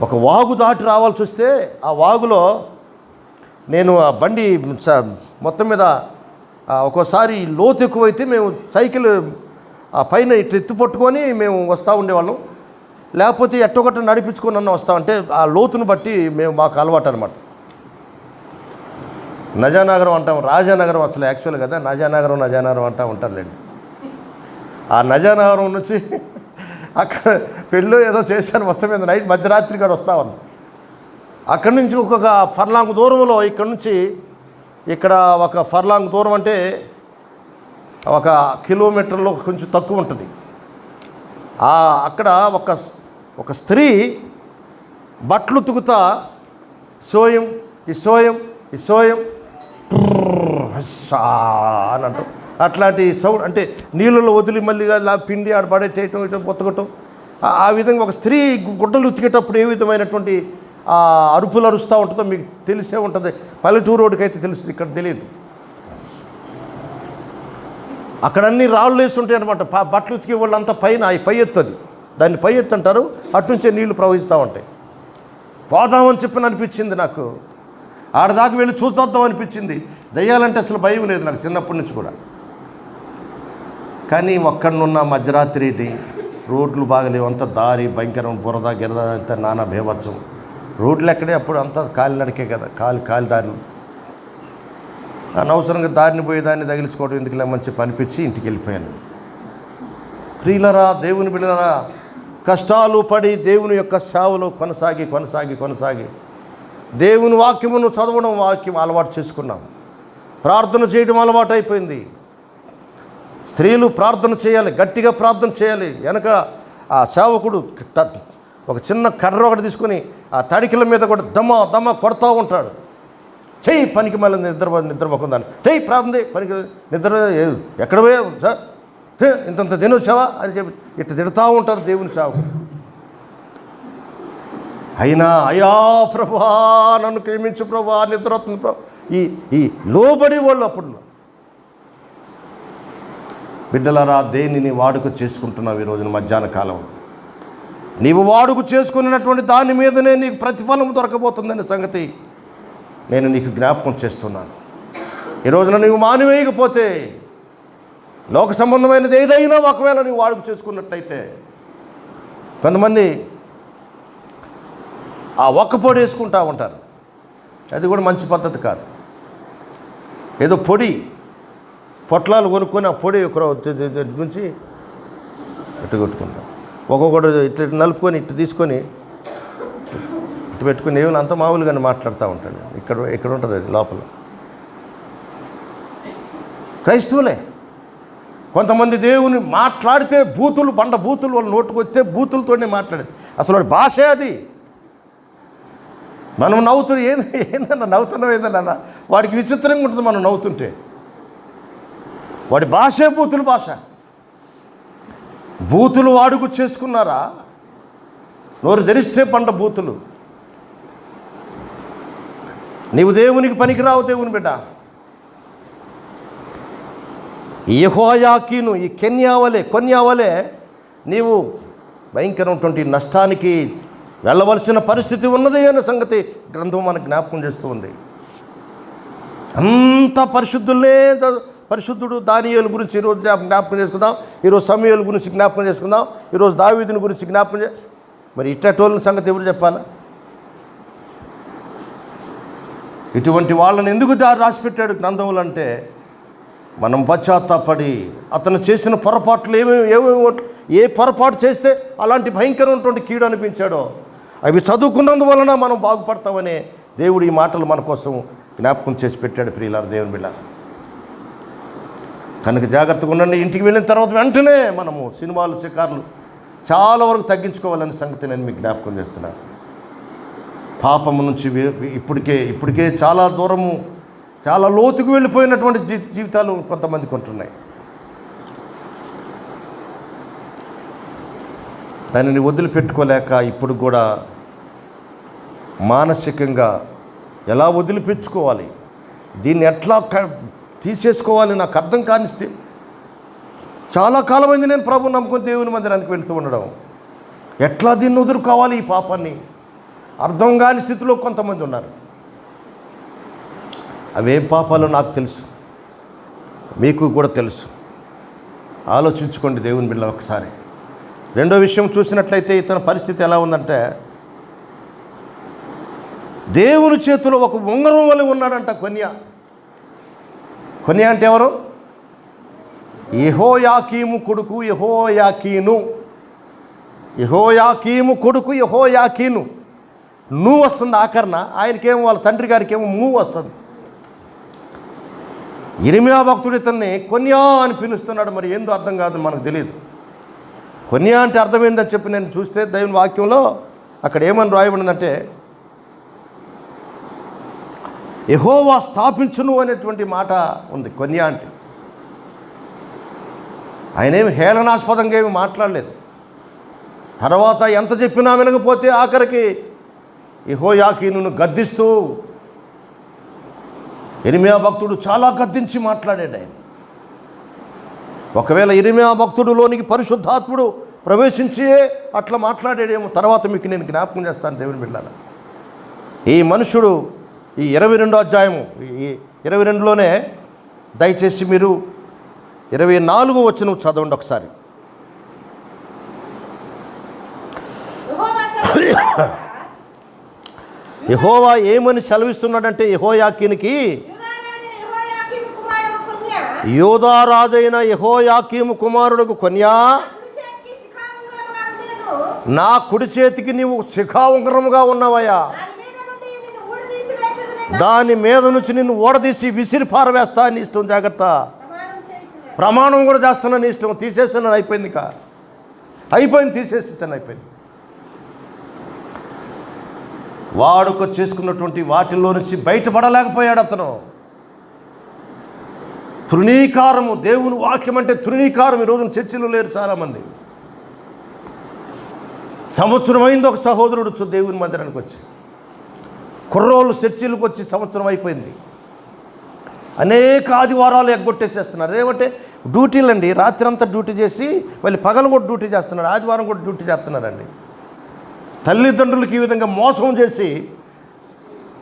ఒక వాగు దాటి రావాల్సి వస్తే ఆ వాగులో నేను ఆ బండి మొత్తం మీద ఒక్కోసారి లోతు ఎక్కువైతే మేము సైకిల్ ఆ పైన ఇటు ఎత్తు పట్టుకొని మేము వస్తూ ఉండేవాళ్ళం. లేకపోతే ఎట్టొకట నడిపించుకొని అన్న వస్తామంటే ఆ లోతును బట్టి మాకు అలవాటు అనమాట. నజానగరం అంటాం, రాజానగరం అసలు యాక్చువల్ కదా, నజానగరం అంటూ ఉంటారులేండి. ఆ నజానగరం నుంచి అక్కడ పెళ్ళి ఏదో చేశాను మొత్తం మీద నైట్ మధ్యరాత్రి కాడ వస్తామన్నా. అక్కడి నుంచి ఒక్కొక్క ఫర్లాంగ్ దూరంలో ఇక్కడ నుంచి ఇక్కడ ఒక ఫర్లాంగ్ దూరం అంటే 1 కిలోమీటర్లో కొంచెం తక్కువ ఉంటుంది. అక్కడ ఒక స్త్రీ బట్టలు ఉతుకుతా సోయం అని అంటాం. అట్లాంటి సౌండ్ అంటే నీళ్ళలో వదిలి మళ్ళీ పిండి ఆడ పడేటం ఇటు పొత్తగటం. ఆ విధంగా ఒక స్త్రీ గుడ్డలు ఉతికేటప్పుడు ఏ విధమైనటువంటి అరుపులు అరుస్తూ ఉంటుందో మీకు తెలిసే ఉంటుంది. పల్లెటూరు రోడ్డుకి అయితే తెలుస్తుంది, ఇక్కడ తెలియదు. అక్కడ అన్ని రాళ్ళు వేసి ఉంటాయి అనమాట. బట్టలు ఉతికే వాళ్ళంతా పైన పై ఎత్తుంది, దాన్ని పై ఎత్తు అంటారు. అటునుంచే నీళ్లు ప్రవహిస్తూ ఉంటాయి. పోదామని చెప్పని అనిపించింది నాకు, ఆడదాకా వెళ్ళి చూద్దాం అనిపించింది. దయ్యాలంటే అసలు భయం లేదు నాకు చిన్నప్పటి నుంచి కూడా. కానీ ఒక్కడున్న మధ్యరాత్రి ఇది, రోడ్లు బాగలేవు, అంత దారి భయంకరం, బురద గిరద అంత నానా భీభత్సం. రోడ్లు ఎక్కడే అప్పుడు అంతా కాలినడకే కదా, కాలి దారులు. అనవసరంగా దారిని పోయేదాన్ని తగిలించుకోవడం ఎందుకు లేమని చెప్పి అనిపించి ఇంటికి వెళ్ళిపోయాను. ప్రియులరా, దేవుని బిడ్డలారా, కష్టాలు పడి దేవుని యొక్క సేవలో కొనసాగి దేవుని వాక్యమును చదవడం అలవాటు చేసుకున్నాం. ప్రార్థన చేయడం అలవాటు అయిపోయింది. స్త్రీలు ప్రార్థన చేయాలి, గట్టిగా ప్రార్థన చేయాలి. వెనక ఆ సేవకుడు ఒక చిన్న కర్ర ఒకటి తీసుకొని ఆ తడికిల మీద కూడా దమ్మ కొడతా ఉంటాడు. చెయ్యి పనికి మళ్ళీ నిద్రపోకుందాన్ని, చెయ్యి ప్రార్థన చేయి, పనికి నిద్ర ఎక్కడ పోయావు సార్, ఇంతంత తినొచ్చావా అని చెప్పి ఇట్లా తిడతా ఉంటారు దేవుని సేవకుడు. అయినా అయ్యా ప్రభా నన్ను క్షమించు ప్రభా, నిద్ర వస్తుంది ప్రభా, ఈ లోబడి వాళ్ళు అప్పుడు. బిడ్డలారా, దేనిని వాడుక చేసుకుంటున్నావు ఈ రోజున మధ్యాహ్న కాలంలో? నీవు వాడుక చేసుకున్నటువంటి దాని మీదనే నీకు ప్రతిఫలం దొరకబోతుందనే సంగతి నేను నీకు జ్ఞాపకం చేస్తున్నాను. ఈ రోజున నీవు మానివేయకపోతే లోక సంబంధమైనది ఏదైనా ఒకవేళ నీవు వాడుక చేసుకున్నట్టయితే, కొంతమంది ఆ ఒక్క పొడి వేసుకుంటూ ఉంటారు. అది కూడా మంచి పద్ధతి కాదు. ఏదో పొట్లాలు కొనుక్కొని ఆ పొడి గురించి ఇట్టు కొట్టుకుంటాం. ఒక్కొక్కటి ఇట్లా నలుపుకొని ఇట్టు తీసుకొని ఇట్టు పెట్టుకుని ఏమైనా అంత మామూలుగానే మాట్లాడుతూ ఉంటాడు. ఇక్కడ ఉంటుంది లోపల. క్రైస్తవులే కొంతమంది దేవుని మాట్లాడితే బూతులు వాళ్ళ నోటుకు వస్తే బూతులతోనే మాట్లాడేది. అసలు వాడి భాషే అది. మనం నవ్వుతున్నా ఏందన్నా నవ్వుతున్నాం ఏందన్నా, వాడికి విచిత్రంగా ఉంటుంది మనం నవ్వుతుంటే. వాడి భాషే బూతులు భాష. బూతులు వాడుకు చేసుకున్నారా? నోరు తెరిస్తే బూతులు. నీవు దేవునికి పనికిరావు దేవుని బిడ్డ. యెహోయాకీను, ఈ కొన్యావలే నీవు భయంకరమైనటువంటి నష్టానికి వెళ్ళవలసిన పరిస్థితి ఉన్నది అనే సంగతి గ్రంథం మనకు జ్ఞాపకం చేస్తూ ఉంది. అంత పరిశుద్ధుడు దానియేలు గురించి ఈరోజు జ్ఞాపకం చేసుకుందాం, ఈరోజు సమూయేలు గురించి జ్ఞాపకం చేసుకుందాం, ఈరోజు దావీదుని గురించి జ్ఞాపకం మరి ఇట్టటోళ్ళ సంగతి ఎవరు చెప్పాలా? ఇటువంటి వాళ్ళని ఎందుకు రాసిపెట్టాడు గ్రంథములు అంటే, మనం పశ్చాత్తాపడి అతను చేసిన పొరపాట్లు ఏ పొరపాటు చేస్తే అలాంటి భయంకరమైనటువంటి కీడు అనిపించాడో అవి చదువుకున్నందువలన మనం బాగుపడతామనే దేవుడు ఈ మాటలు మన కోసం జ్ఞాపకం చేసి పెట్టాడు. ప్రియులారా, దేవుని బిడ్డ కనుక జాగ్రత్తగా ఉండండి. ఇంటికి వెళ్ళిన తర్వాత వెంటనే మనము సినిమాలు షికార్లు చాలా వరకు తగ్గించుకోవాలనే సంగతి నేను మీకు జ్ఞాపకం చేస్తున్నాను. పాపము నుంచి ఇప్పటికే చాలా దూరము, చాలా లోతుకు వెళ్ళిపోయినటువంటి జీవితాలు కొంతమందికి ఉంటున్నాయి. దానిని వదిలిపెట్టుకోలేక ఇప్పుడు కూడా మానసికంగా ఎలా వదిలిపెట్టుకోవాలి, దీన్ని ఎట్లా తీసేసుకోవాలి నాకు అర్థం కానిస్తే చాలా కాలమైంది నేను ప్రభు నమ్ముకొని దేవుని మందిరానికి వెళ్తూ ఉండడం. ఎట్లా దీన్ని వదులుకోవాలి, ఈ పాపాన్ని అర్థం కాని స్థితిలో కొంతమంది ఉన్నారు. అవేం పాపాలో నాకు తెలుసు, మీకు కూడా తెలుసు. ఆలోచించుకోండి దేవుని బిడ్డ ఒకసారి. రెండో విషయం చూసినట్లయితే ఇతని పరిస్థితి ఎలా ఉందంటే, దేవుని చేతిలో ఒక ఉంగరం వలె ఉన్నాడంట కొన్యా అంటే ఎవరు? యెహోయాకీము కొడుకు యెహోయాకీను. నువ్వు వస్తుంది ఆకరణ, ఆయనకేమో వాళ్ళ తండ్రి గారికి ఏమో మూవ్ వస్తుంది. యిర్మీయా భక్తుడు ఇతన్ని కొన్యా అని పిలుస్తున్నాడు. మరి ఏందో అర్థం కాదు, మనకు తెలియదు. కొన్యా అంటే అర్థం ఏందని చెప్పి నేను చూస్తే దేవుని వాక్యంలో అక్కడ ఏమని రాయబడిందంటే, యెహోవా స్థాపించును అనేటువంటి మాట ఉంది. కొన్యా అంటే ఆయనేమి హేళనాస్పదంగా ఏమి మాట్లాడలేదు. తర్వాత ఎంత చెప్పినా వినకపోతే ఆఖరికి యెహోయాకీనును గద్దిస్తూ యిర్మీయా భక్తుడు చాలా గద్దించి మాట్లాడాడు ఆయన. ఒకవేళ యిర్మీయా భక్తుడులోనికి పరిశుద్ధాత్ముడు ప్రవేశించి అట్లా మాట్లాడాడేమో. తర్వాత మీకు నేను జ్ఞాపకం చేస్తాను దేవుని బిడ్డలారా. ఈ మనుషుడు ఈ 22వ అధ్యాయము ఈ 22లోనే దయచేసి మీరు 24వ వచనం చదవండి ఒకసారి. యెహోవా ఏమని సెలవిస్తున్నాడంటే, యెహోయాకీనుకి యూదా రాజైన యెహోయాకీము కుమారుడుకు కొన్యా, నా కుడి చేతికి నీవు శిఖా ఉంగరముగా ఉన్నావయ్యా, దాని మీద నుంచి నిన్ను ఓడదీసి విసిరి పారవేస్తా అని ఇష్టం. జాగ్రత్త, ప్రమాణం కూడా చేస్తానని ఇష్టం. తీసేస్తానని అయిపోయింది, తీసేసేసాను అయిపోయింది. వాడుక చేసుకున్నటువంటి వాటిల్లో నుంచి బయటపడలేకపోయాడు అతను. తృణీకారము, దేవుని వాక్యం అంటే తృణీకారం. ఈరోజు చర్చిలో లేరు చాలామంది. సంవత్సరం అయింది ఒక సహోదరుడు దేవుని మందిరానికి వచ్చి, కుర్రోళ్ళు చర్చిలకు వచ్చి సంవత్సరం అయిపోయింది. అనేక ఆదివారాలు ఎగ్గొట్టేసేస్తున్నారు. ఏమంటే డ్యూటీలండి, రాత్రి అంతా డ్యూటీ చేసి వాళ్ళు పగలు కూడా డ్యూటీ చేస్తున్నారు, ఆదివారం కూడా డ్యూటీ చేస్తున్నారండి. తల్లిదండ్రులకి ఈ విధంగా మోసం చేసి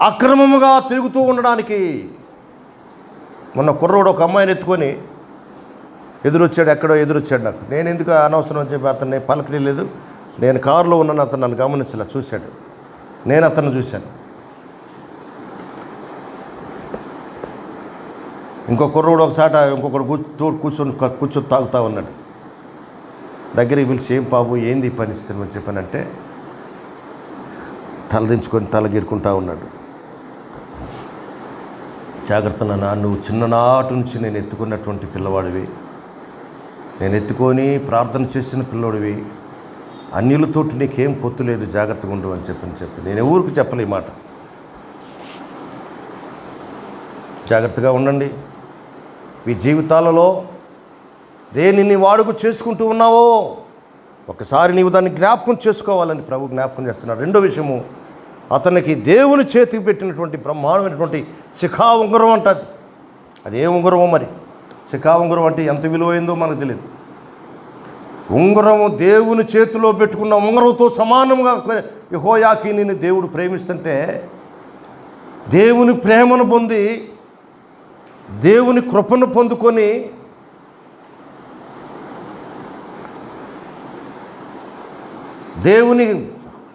అక్రమముగా తిరుగుతూ ఉండడానికి. మొన్న కుర్రోడు ఒక అమ్మాయిని ఎత్తుకొని ఎక్కడో ఎదురొచ్చాడు నాకు. నేను ఎందుకు అనవసరం అని చెప్పి అతన్ని పలకలేదు. నేను కారులో ఉన్నాను, అతను నన్ను గమనించలే, చూశాడు. నేను అతన్ని చూశాను. ఇంకో కుర్రోడు ఒకసాట ఇంకొకడు కూర్చొని తాగుతూ ఉన్నాడు. దగ్గరికి పిలిచి, ఏం బాబు ఏంది పరిస్థితి అని చెప్పానంటే, తలదించుకొని తలగిరుకుంటా ఉన్నాడు. జాగ్రత్త నాన్న, నువ్వు చిన్ననాటి నుంచి నేను ఎత్తుకున్నటువంటి పిల్లవాడివి, నేను ఎత్తుకొని ప్రార్థన చేసిన పిల్లవాడివి, అన్యులతోటి నీకేం పొత్తు లేదు, జాగ్రత్తగా ఉండు అని చెప్పి నేను ఎవరికి చెప్పలే ఈ మాట. జాగ్రత్తగా ఉండండి. మీ జీవితాలలో దేనిని వాడుకు చేసుకుంటూ ఉన్నావో ఒకసారి నీవు దాన్ని జ్ఞాపకం చేసుకోవాలని ప్రభు జ్ఞాపకం చేస్తున్నాడు. రెండో విషయము, అతనికి దేవుని చేతికి పెట్టినటువంటి బ్రహ్మాండమైనటువంటి శిఖా ఉంగరం అంటది. అదే ఉంగరమో మరి, శిఖా ఉంగరం అంటే ఎంత విలువైందో మనకు తెలియదు. ఉంగరము దేవుని చేతిలో పెట్టుకున్న ఉంగరంతో సమానంగా యెహోయాకీనుని దేవుడు ప్రేమిస్తుంటే, దేవుని ప్రేమను పొంది దేవుని కృపను పొందుకొని దేవుని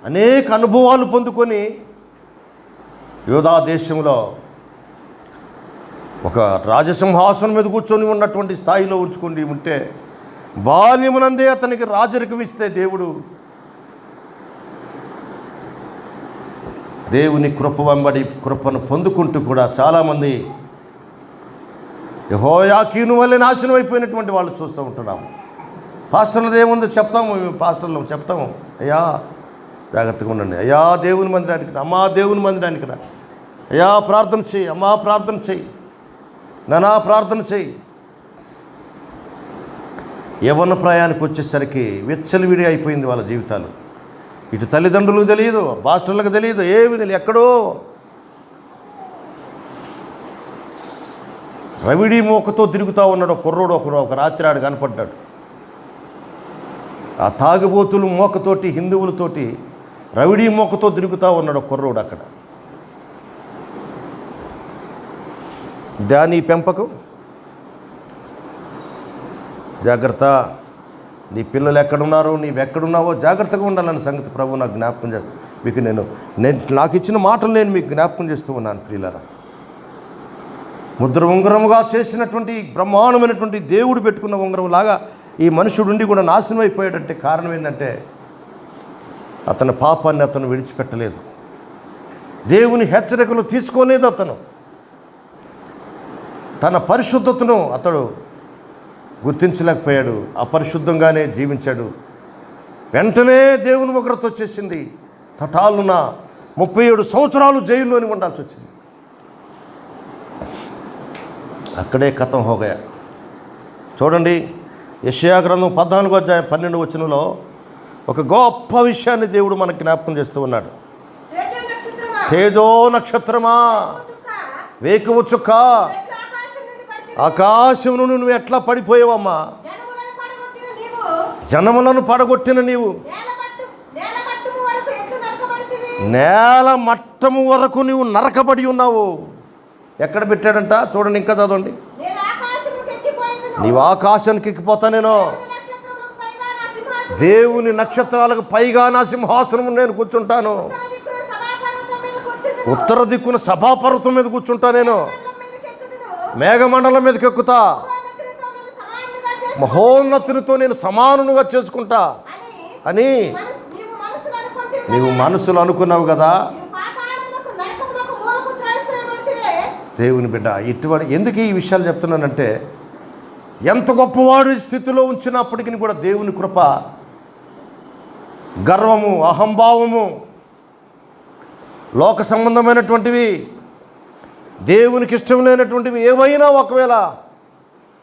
అనేక అనుభవాలు పొందుకొని యూదా దేశంలో ఒక రాజసింహాసనం మీద కూర్చొని ఉన్నటువంటి స్థాయిలో ఉంచుకొని ఉంటే, బాల్యమునందే అతనికి రాజరికం ఇస్తే దేవుని కృప వెంబడి కృపను పొందుకుంటూ కూడా చాలామంది యెహోయాకీను వల్లే నాశనం అయిపోయినటువంటి వాళ్ళు చూస్తూ ఉంటున్నాము. పాస్టర్లది ఏముందో చెప్తాము, మేము పాస్టర్లు చెప్తాము, అయ్యా జాగ్రత్తగా ఉండండి, అయ్యా దేవుని మందిరానికి రా, అమ్మా దేవుని మందిరానికి రా, అయ్యా ప్రార్థన చెయ్యి, అమ్మా ప్రార్థన చెయ్యి, నానా ప్రార్థన చెయ్యి. యవ్వన ప్రాయానికి వచ్చేసరికి విచ్చలవిడి అయిపోయింది వాళ్ళ జీవితాలు. ఇటు తల్లిదండ్రులకు తెలియదు, పాస్టర్లకు తెలియదు, ఏమి తెలియదు. ఎక్కడో రవిడి మోకతో తిరుగుతూ ఉన్నాడు కుర్రోడు. ఒక రాత్రి ఆడు కనపడ్డాడు. ఆ తాగుబోతులు మోకతోటి, హిందువులతోటి రవిడి మోకతో తిరుగుతూ ఉన్నాడు కుర్రోడు అక్కడ. దాని పెంపకం జాగ్రత్త. నీ పిల్లలు ఎక్కడున్నారో, నీవెక్కడున్నావో జాగ్రత్తగా ఉండాలన్న సంగతి ప్రభు నాకు జ్ఞాపకం చేస్తాను. మీకు నేను నాకు ఇచ్చిన మాటలు నేను మీకు జ్ఞాపకం చేస్తూ ఉన్నాను ప్రియులారా. ముద్ర ఉంగరముగా చేసినటువంటి బ్రహ్మాండమైనటువంటి దేవుడు పెట్టుకున్న ఉంగరం లాగా ఈ మనుషుడుండి కూడా నాశనం అయిపోయాడంటే కారణం ఏంటంటే, అతని పాపాన్ని అతను విడిచిపెట్టలేదు, దేవుని హెచ్చరికలు తీసుకోలేదు, అతను తన పరిశుద్ధతను అతడు గుర్తించలేకపోయాడు, అపరిశుద్ధంగానే జీవించాడు. వెంటనే దేవుని ఉగ్రత వచ్చేసింది. తటాలున 37 సంవత్సరాలు జైల్లోని ఉండాల్సి వచ్చింది. అక్కడే కథం హోగయా. చూడండి, యెషయా గ్రంథం 14వ అధ్యాయం 12వ వచనంలో ఒక గొప్ప విషయాన్ని దేవుడు మనకు జ్ఞాపకం చేస్తూ ఉన్నాడు. తేజో నక్షత్రమా, వేకువ చుక్క, ఆకాశం నుండి నువ్వు ఎట్లా పడిపోయావమ్మా, జనములను పడగొట్టిన నీవు నేల మట్టము వరకు నీవు నరకబడి ఉన్నావు. ఎక్కడ పెట్టాడంట చూడండి, ఇంకా చదవండి. నీవు ఆకాశానికి ఎక్కిపోతా, నేను దేవుని నక్షత్రాలకు పైగా నా సింహాసనం నేను కూర్చుంటాను, ఉత్తర దిక్కున సభాపర్వతం మీద కూర్చుంటా, నేను మేఘమండలం మీదకి ఎక్కుతా, మహోన్నతునితో నేను సమానుగా చేసుకుంటా అని నీవు మనసులో అనుకున్నావు కదా. దేవుని బిడ్డ, ఇటువంటి ఎందుకు ఈ విషయాలు చెప్తున్నానంటే, ఎంత గొప్పవాడు స్థితిలో ఉంచినప్పటికీ కూడా దేవుని కృప, గర్వము, అహంభావము, లోక సంబంధమైనటువంటివి, దేవునికి ఇష్టం లేనటువంటివి ఏవైనా ఒకవేళ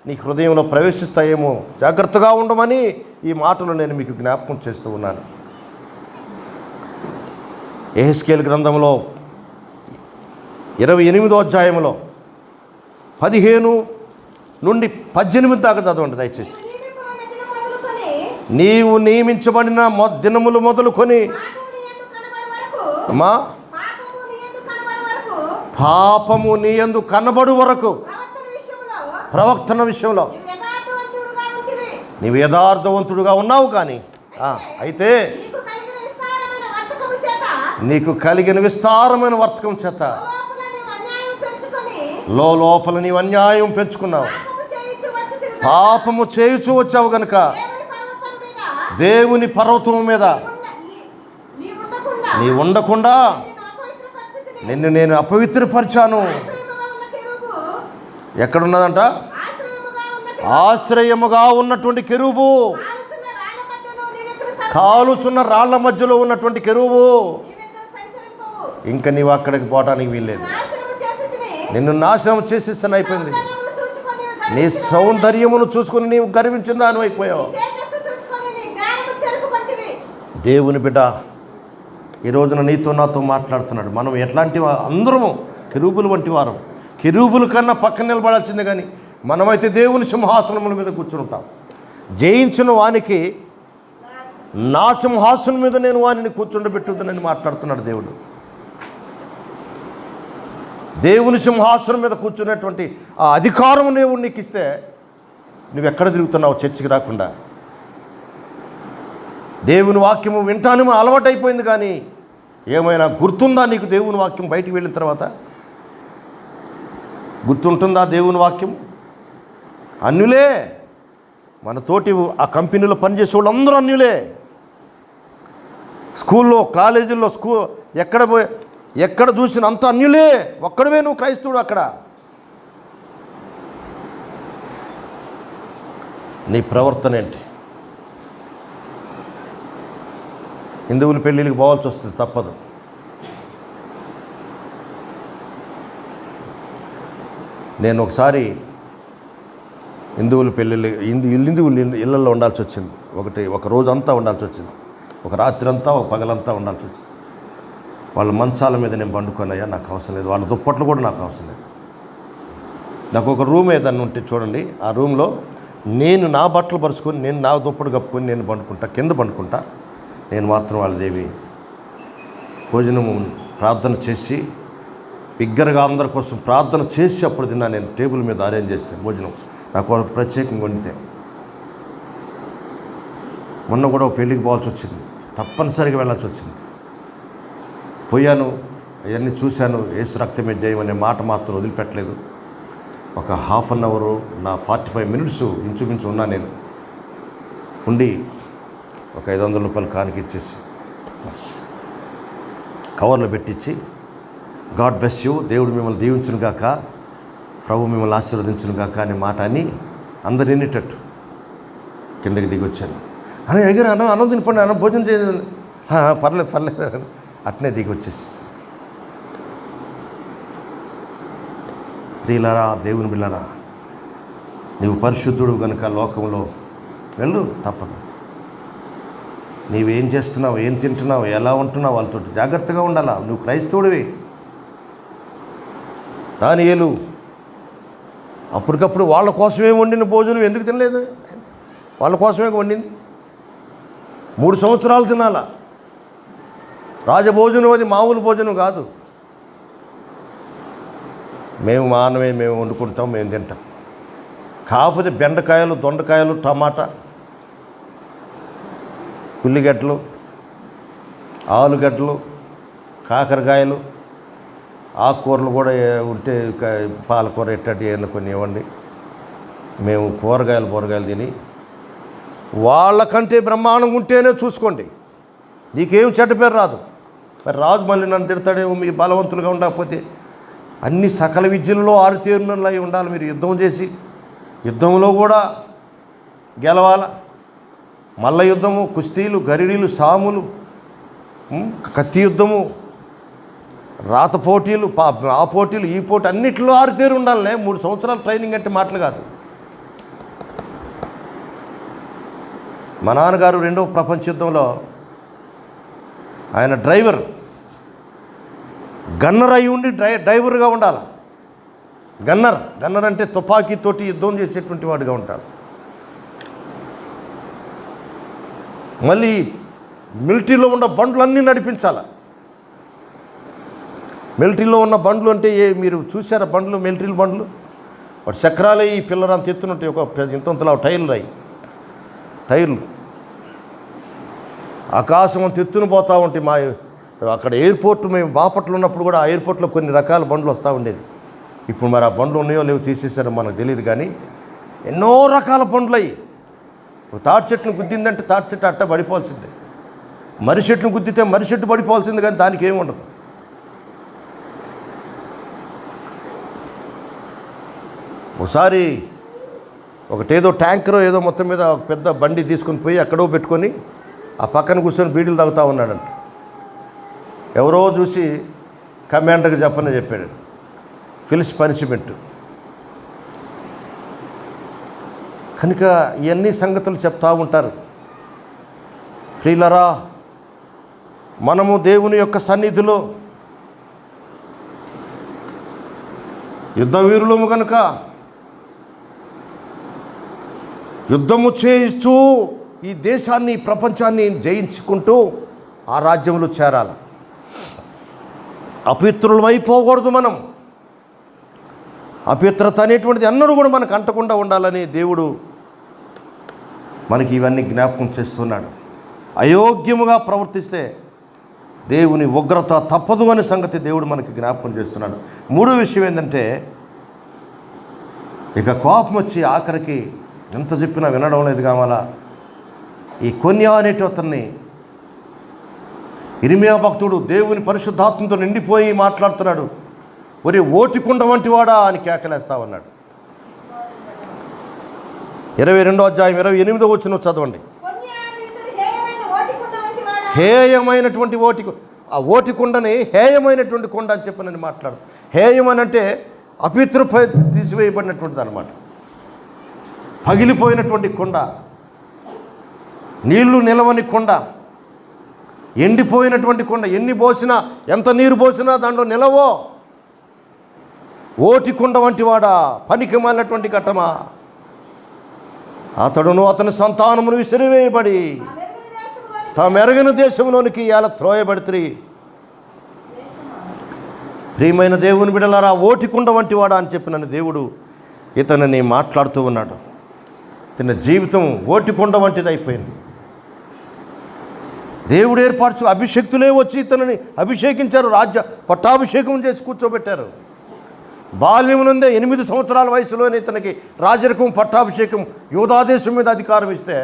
నీ హృదయంలో ప్రవేశిస్తాయేమో, జాగ్రత్తగా ఉండమని ఈ మాటలు నేను మీకు జ్ఞాపకం చేస్తూ ఉన్నాను. యెహెజ్కేలు గ్రంథంలో 28వ అధ్యాయంలో 15 నుండి 18 దాకా చదవండి దయచేసి. నీవు నియమించబడిన దినములు మొదలుకొని అమ్మా, పాపము నీ యందు కనబడు వరకు, ప్రవక్తన విషయంలో నీవు యథార్థవంతుడుగా ఉన్నావు. కానీ అయితే నీకు కలిగిన విస్తారమైన వర్తకం చేత లోపల నీవు అన్యాయం పెంచుకున్నావు, పాపము చేయుచూ వచ్చావు గనుక దేవుని పర్వతం మీద నీ ఉండకుండా నిన్ను నేను అపవిత్రపరిచాను. ఎక్కడున్నదంట? ఆశ్రయముగా ఉన్నటువంటి కెరూబు, కాలుచున్న రాళ్ల మధ్యలో ఉన్నటువంటి కెరూబు. ఇంకా నీవు అక్కడికి పోవటానికి వీల్లేదు. నిన్ను నాశనం చేసేసాను అయిపోయింది. నీ సౌందర్యమును చూసుకుని నీవు గర్వించిన దాని అయిపోయావు. దేవుని బిడ్డ, ఈ రోజున నీతో నాతో మాట్లాడుతున్నాడు. మనం ఎట్లాంటి అందరము కెరూబులు వంటి వారం. కెరూబుల కన్నా పక్కన నిలబడాల్సిందే, కానీ మనమైతే దేవుని సింహాసనముల మీద కూర్చుని ఉంటాం. జయించిన వానికి నా సింహాసనం మీద నేను వానిని కూర్చుండబెట్టుదని మాట్లాడుతున్నాడు దేవుడు. దేవుని సింహాసనం మీద కూర్చునేటువంటి ఆ అధికారం దేవుడు నీకు ఇస్తే నువ్వెక్కడ తిరుగుతున్నావు చర్చికి రాకుండా? దేవుని వాక్యము వింటానేమో అలవాటు అయిపోయింది, కానీ ఏమైనా గుర్తుందా నీకు? దేవుని వాక్యం బయటికి వెళ్ళిన తర్వాత గుర్తుంటుందా దేవుని వాక్యం? అన్యులే, మనతోటి ఆ కంపెనీలో పనిచేసే వాళ్ళు అందరూ అన్యులే. స్కూల్లో, కాలేజీల్లో, ఎక్కడ చూసిన అంత అన్యులే. ఒక్కడవే నువ్వు క్రైస్తవుడు. అక్కడ నీ ప్రవర్తన ఏంటి? హిందువుల పెళ్ళిళ్ళకి పోవాల్సి వస్తుంది, తప్పదు. నేను ఒకసారి హిందువుల పెళ్ళిళ్ళు హిందువుల ఇళ్ళల్లో ఉండాల్సి వచ్చింది. ఒక రోజంతా ఉండాల్సి వచ్చింది, ఒక రాత్రి అంతా, ఒక పగలంతా ఉండాల్సి వచ్చింది. వాళ్ళ మంచాల మీద నేను పండుకొనయ్యా, నాకు అవసరం లేదు. వాళ్ళ దుప్పట్లు కూడా నాకు అవసరం లేదు. నాకు ఒక రూమ్ ఏదన్నా ఉంటే చూడండి, ఆ రూమ్లో నేను నా బట్టలు పరుచుకొని, నేను నా దుప్పటి కప్పుకొని నేను పండుకుంటా, కింద పండుకుంటా. నేను మాత్రం వాళ్ళదేవి భోజనము ప్రార్థన చేసి, బిగ్గరగా అందరి కోసం ప్రార్థన చేసి అప్పుడు తిన్నా. నేను టేబుల్ మీద అరేంజ్ చేస్తే భోజనం నాకు ప్రత్యేకంగా వండితే. మొన్న కూడా ఒక పెళ్ళికి పోవాల్సి వచ్చింది, తప్పనిసరిగా వెళ్ళాల్సి వచ్చింది. పోయాను, అవన్నీ చూశాను. యేసు రక్తమే జయం అనే మాట మాత్రం వదిలిపెట్టలేదు. ఒక హాఫ్ అన్ అవరు, నా 45 మినిట్స్ ఇంచుమించు ఉన్నా. నేను ఉండి ఒక 500 రూపాయలు కానికి ఇచ్చేసి కవర్లో పెట్టించి, గాడ్ బ్లెస్ యూ, దేవుడు మిమ్మల్ని దీవించును గాక, ప్రభు మిమ్మల్ని ఆశీర్వదించును గాక అనే మాట అని అందరు వినేటట్టు కిందకి దిగి వచ్చాను. అని ఎగిరి అన్నం తినిపండి, అన్నం భోజనం చేయలేదు, పర్లేదు అట్నే దిగి వచ్చేసి. ప్రియులారా, దేవుని బిళ్ళారా, నీవు పరిశుద్ధుడు కనుక లోకంలో వెళ్ళు, తప్పదు. నీవేం చేస్తున్నావు, ఏం తింటున్నావు, ఎలా ఉంటున్నావు, వాళ్ళతో జాగ్రత్తగా ఉండాలా. నువ్వు క్రైస్తవుడివి. దానియేలు అప్పటికప్పుడు వాళ్ళ కోసమే వండిన భోజనం ఎందుకు తినలేదు? వాళ్ళ కోసమే వండింది. 3 సంవత్సరాలు తినాలా. రాజభోజనం అది మామూలు భోజనం కాదు. మేము వండుకుంటాం, మేము తింటాం. కాకపోతే బెండకాయలు, దొండకాయలు, టమాటా, ఉల్లిగడ్డలు, ఆలుగడ్డలు, కాకరకాయలు, ఆకుకూరలు కూడా ఉంటే పాలకూర ఇట్టటి ఏమైనా కొన్ని ఇవ్వండి. మేము కూరగాయలు తిని వాళ్ళకంటే బ్రహ్మాండంగా ఉంటేనే చూసుకోండి, నీకేం చెడ్డ పేరు రాదు. మరి రాజు మళ్ళీ నన్ను తిడతాడేమో, మీ బలవంతులుగా ఉండకపోతే. అన్ని సకల విద్యలలో ఆరితేరునై ఉండాలి. మీరు యుద్ధం చేసి యుద్ధంలో కూడా గెలవాల. మల్ల యుద్ధము, కుస్తీలు, గరిడీలు, సాములు, కత్తి యుద్ధము, రాత పోటీలు, ఆ పోటీలు, ఈ పోటీ, అన్నింటిలో ఆరితేరు ఉండాలనే. 3 సంవత్సరాలు ట్రైనింగ్ అంటే మాటలు కాదు. మా నాన్నగారు 2వ ప్రపంచ యుద్ధంలో ఆయన గన్నర్ అయి ఉండి డ్రైవర్గా ఉండాలి. గన్నర్ అంటే తుపాకీతోటి యుద్ధం చేసేటువంటి వాడిగా ఉంటాడు. మళ్ళీ మిలిటరీలో ఉన్న బండ్లన్నీ నడిపించాలి. మిలిటరీలో ఉన్న బండ్లు అంటే మీరు చూసారా? బండ్లు, మిలిటరీ బండ్లు, వాటి చక్రాలు ఈ పిల్లరంత ఎత్తునుంటాయి. ఒక ఇంతంతలా టైర్లు ఆకాశం అంత ఎత్తున పోతూ ఉంటాయి. అక్కడ ఎయిర్పోర్ట్, మేము బాపట్ల ఉన్నప్పుడు కూడా ఆ ఎయిర్పోర్ట్లో కొన్ని రకాల బండ్లు వస్తూ ఉండేది. ఇప్పుడు మరి ఆ బండ్లు ఉన్నాయో లేవో తీసేసారో మనకు తెలియదు, కానీ ఎన్నో రకాల బండ్లు అయ్యి. తాటి చెట్టును గుద్దిందంటే తాటి చెట్టు అట్ట పడిపోవాల్సిందే, మర్రి చెట్టును గుద్దితే మర్రి చెట్టు పడిపోవాల్సింది, కానీ దానికి ఏమి ఉండదు. ఒకసారి ఒకటేదో ట్యాంకరో ఏదో మొత్తం మీద ఒక పెద్ద బండి తీసుకొని పోయి ఎక్కడో పెట్టుకొని ఆ పక్కన కూర్చొని బీడీలు తాగుతూ ఉన్నాడంట. ఎవరో చూసి కమాండర్కి చెప్పాడు, ఫిల్స్ పనిష్మెంట్. కనుక ఇవన్నీ సంగతులు చెప్తూ ఉంటారు. ప్రియులరా, మనము దేవుని యొక్క సన్నిధిలో యుద్ధ వీరులము కనుక యుద్ధము చేయిస్తూ ఈ దేశాన్ని ప్రపంచాన్ని జయించుకుంటూ ఆ రాజ్యంలో చేరాలి. అపిత్రులమైపోకూడదు. మనం అపిత్రత అనేటువంటిది ఎన్నడూ కూడా మనకు అంటకుండా ఉండాలని దేవుడు మనకి ఇవన్నీ జ్ఞాపకం చేస్తున్నాడు. అయోగ్యముగా ప్రవర్తిస్తే దేవుని ఉగ్రత తప్పదు అనే సంగతి దేవుడు మనకి జ్ఞాపకం చేస్తున్నాడు. మూడో విషయం ఏంటంటే, ఇక కోపం వచ్చి ఆఖరికి ఎంత చెప్పినా వినడం లేదు కావాలా. ఈ కొన్యా అనేటి అతన్ని ఇర్మియా భక్తుడు దేవుని పరిశుద్ధాత్మతో నిండిపోయి మాట్లాడుతున్నాడు. ఒరే ఓటికుండ వంటి వాడా అని కేకలేస్తా ఉన్నాడు. 22వ అధ్యాయం 28వ వచనం చదవండి. హేయమైనటువంటి ఆ ఓటికుండని హేయమైనటువంటి కొండ అని చెప్పనని మాట్లాడు. హేయం అని అంటే అపితృపై తీసివేయబడినటువంటిది అనమాట. పగిలిపోయినటువంటి కొండ, నీళ్లు నిలవని కొండ, ఎండిపోయినటువంటి కొండ. ఎన్ని పోసినా, ఎంత నీరు పోసినా దాంట్లో నిలవో. ఓటికుండ వంటి వాడా, పనికి మాలినటువంటి ఘట్టమా, అతడును అతని సంతానమును విసిరివేయబడి తామెరగిన దేశంలోనికి ఇలా త్రోయబడితే. ప్రియమైన దేవుని బిడ్డలారా, ఓటికుండ వంటి వాడా అని చెప్పిన దేవుడు ఇతనిని మాట్లాడుతూ ఉన్నాడు. ఇతని జీవితం ఓటికుండ వంటిది అయిపోయింది. దేవుడు ఏర్పరచు అభిషక్తులే వచ్చి ఇతనిని అభిషేకించారు. పట్టాభిషేకం చేసి కూర్చోబెట్టారు. బాల్యం నుండే 8 సంవత్సరాల వయసులోనే ఇతనికి రాజరికం పట్టాభిషేకం, యూదాదేశం మీద అధికారం ఇస్తే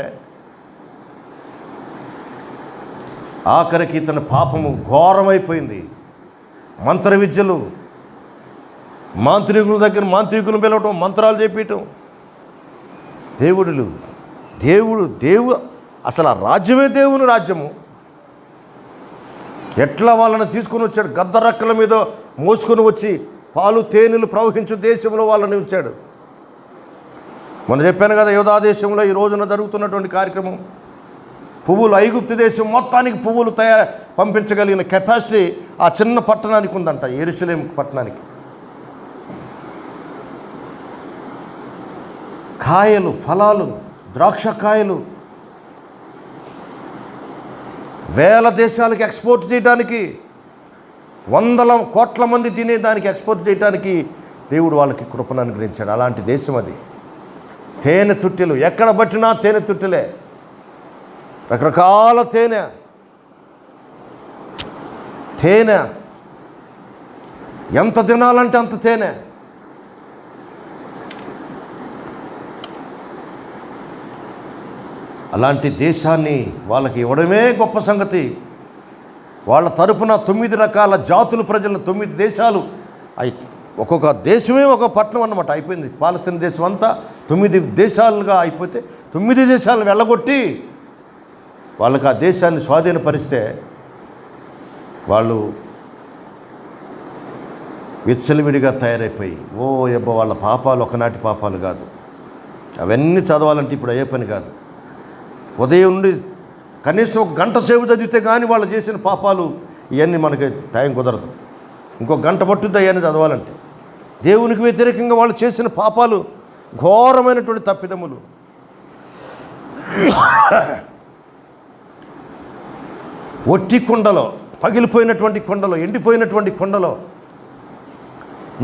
ఆఖరికి ఇతని పాపము ఘోరమైపోయింది. మంత్ర విద్యలు, మాంత్రికుల దగ్గర మాంత్రికులను పిలవటం, మంత్రాలు చెప్పటం. దేవుడు అసలు ఆ రాజ్యమే దేవుని రాజ్యము. ఎట్లా వాళ్ళని తీసుకుని వచ్చాడు, గద్దరక్కల మీద మోసుకొని వచ్చి పాలు తేనెలు ప్రవహించు దేశంలో వాళ్ళని ఉంచాడు. మనం చెప్పాను కదా, యూదా దేశంలో ఈ రోజున జరుగుతున్నటువంటి కార్యక్రమం. పువ్వులు, ఐగుప్తు దేశం మొత్తానికి పువ్వులు పంపించగలిగిన కెపాసిటీ ఆ చిన్న పట్టణానికి ఉందంట, యెరూషలేం పట్టణానికి. కాయలు, ఫలాలు, ద్రాక్షకాయలు వేల దేశాలకి ఎక్స్పోర్ట్ చేయడానికి, 100 కోట్ల మంది తినేదానికి ఎక్స్పోర్ట్ చేయడానికి దేవుడు వాళ్ళకి కృపను అనుగ్రహించాడు. అలాంటి దేశం అది. తేనె తుట్టెలు, ఎక్కడ పట్టినా తేనె తుట్టెలే, రకరకాల తేనె ఎంత తినాలంటే అంత తేనె. అలాంటి దేశాన్ని వాళ్ళకి ఇవ్వడమే గొప్ప సంగతి. వాళ్ళ తరపున 9 రకాల జాతుల ప్రజలను 9 దేశాలు, ఒక్కొక్క దేశమే ఒక పట్టణం అన్నమాట అయిపోయింది. పాలస్తీన్ దేశం అంతా 9 దేశాలుగా అయిపోతే 9 దేశాలను వెళ్ళగొట్టి వాళ్ళకి ఆ దేశాన్ని స్వాధీనపరిస్తే వాళ్ళు విచ్చలవిడిగా తయారైపోయి, వాళ్ళ పాపాలు ఒకనాటి పాపాలు కాదు. అవన్నీ చదవాలంటే ఇప్పుడు అయ్యే పని కాదు. ఉదయం నుండి కనీసం 1 గంట సేపు చదివితే కానీ వాళ్ళు చేసిన పాపాలు ఇవన్నీ మనకి టైం కుదరదు. ఇంకో గంట పట్టుద్ది అవన్నీ చదవాలంటే. దేవునికి వ్యతిరేకంగా వాళ్ళు చేసిన పాపాలు ఘోరమైనటువంటి తప్పిదములు. ఒట్టి కుండలో, పగిలిపోయినటువంటి కొండలో, ఎండిపోయినటువంటి కొండలో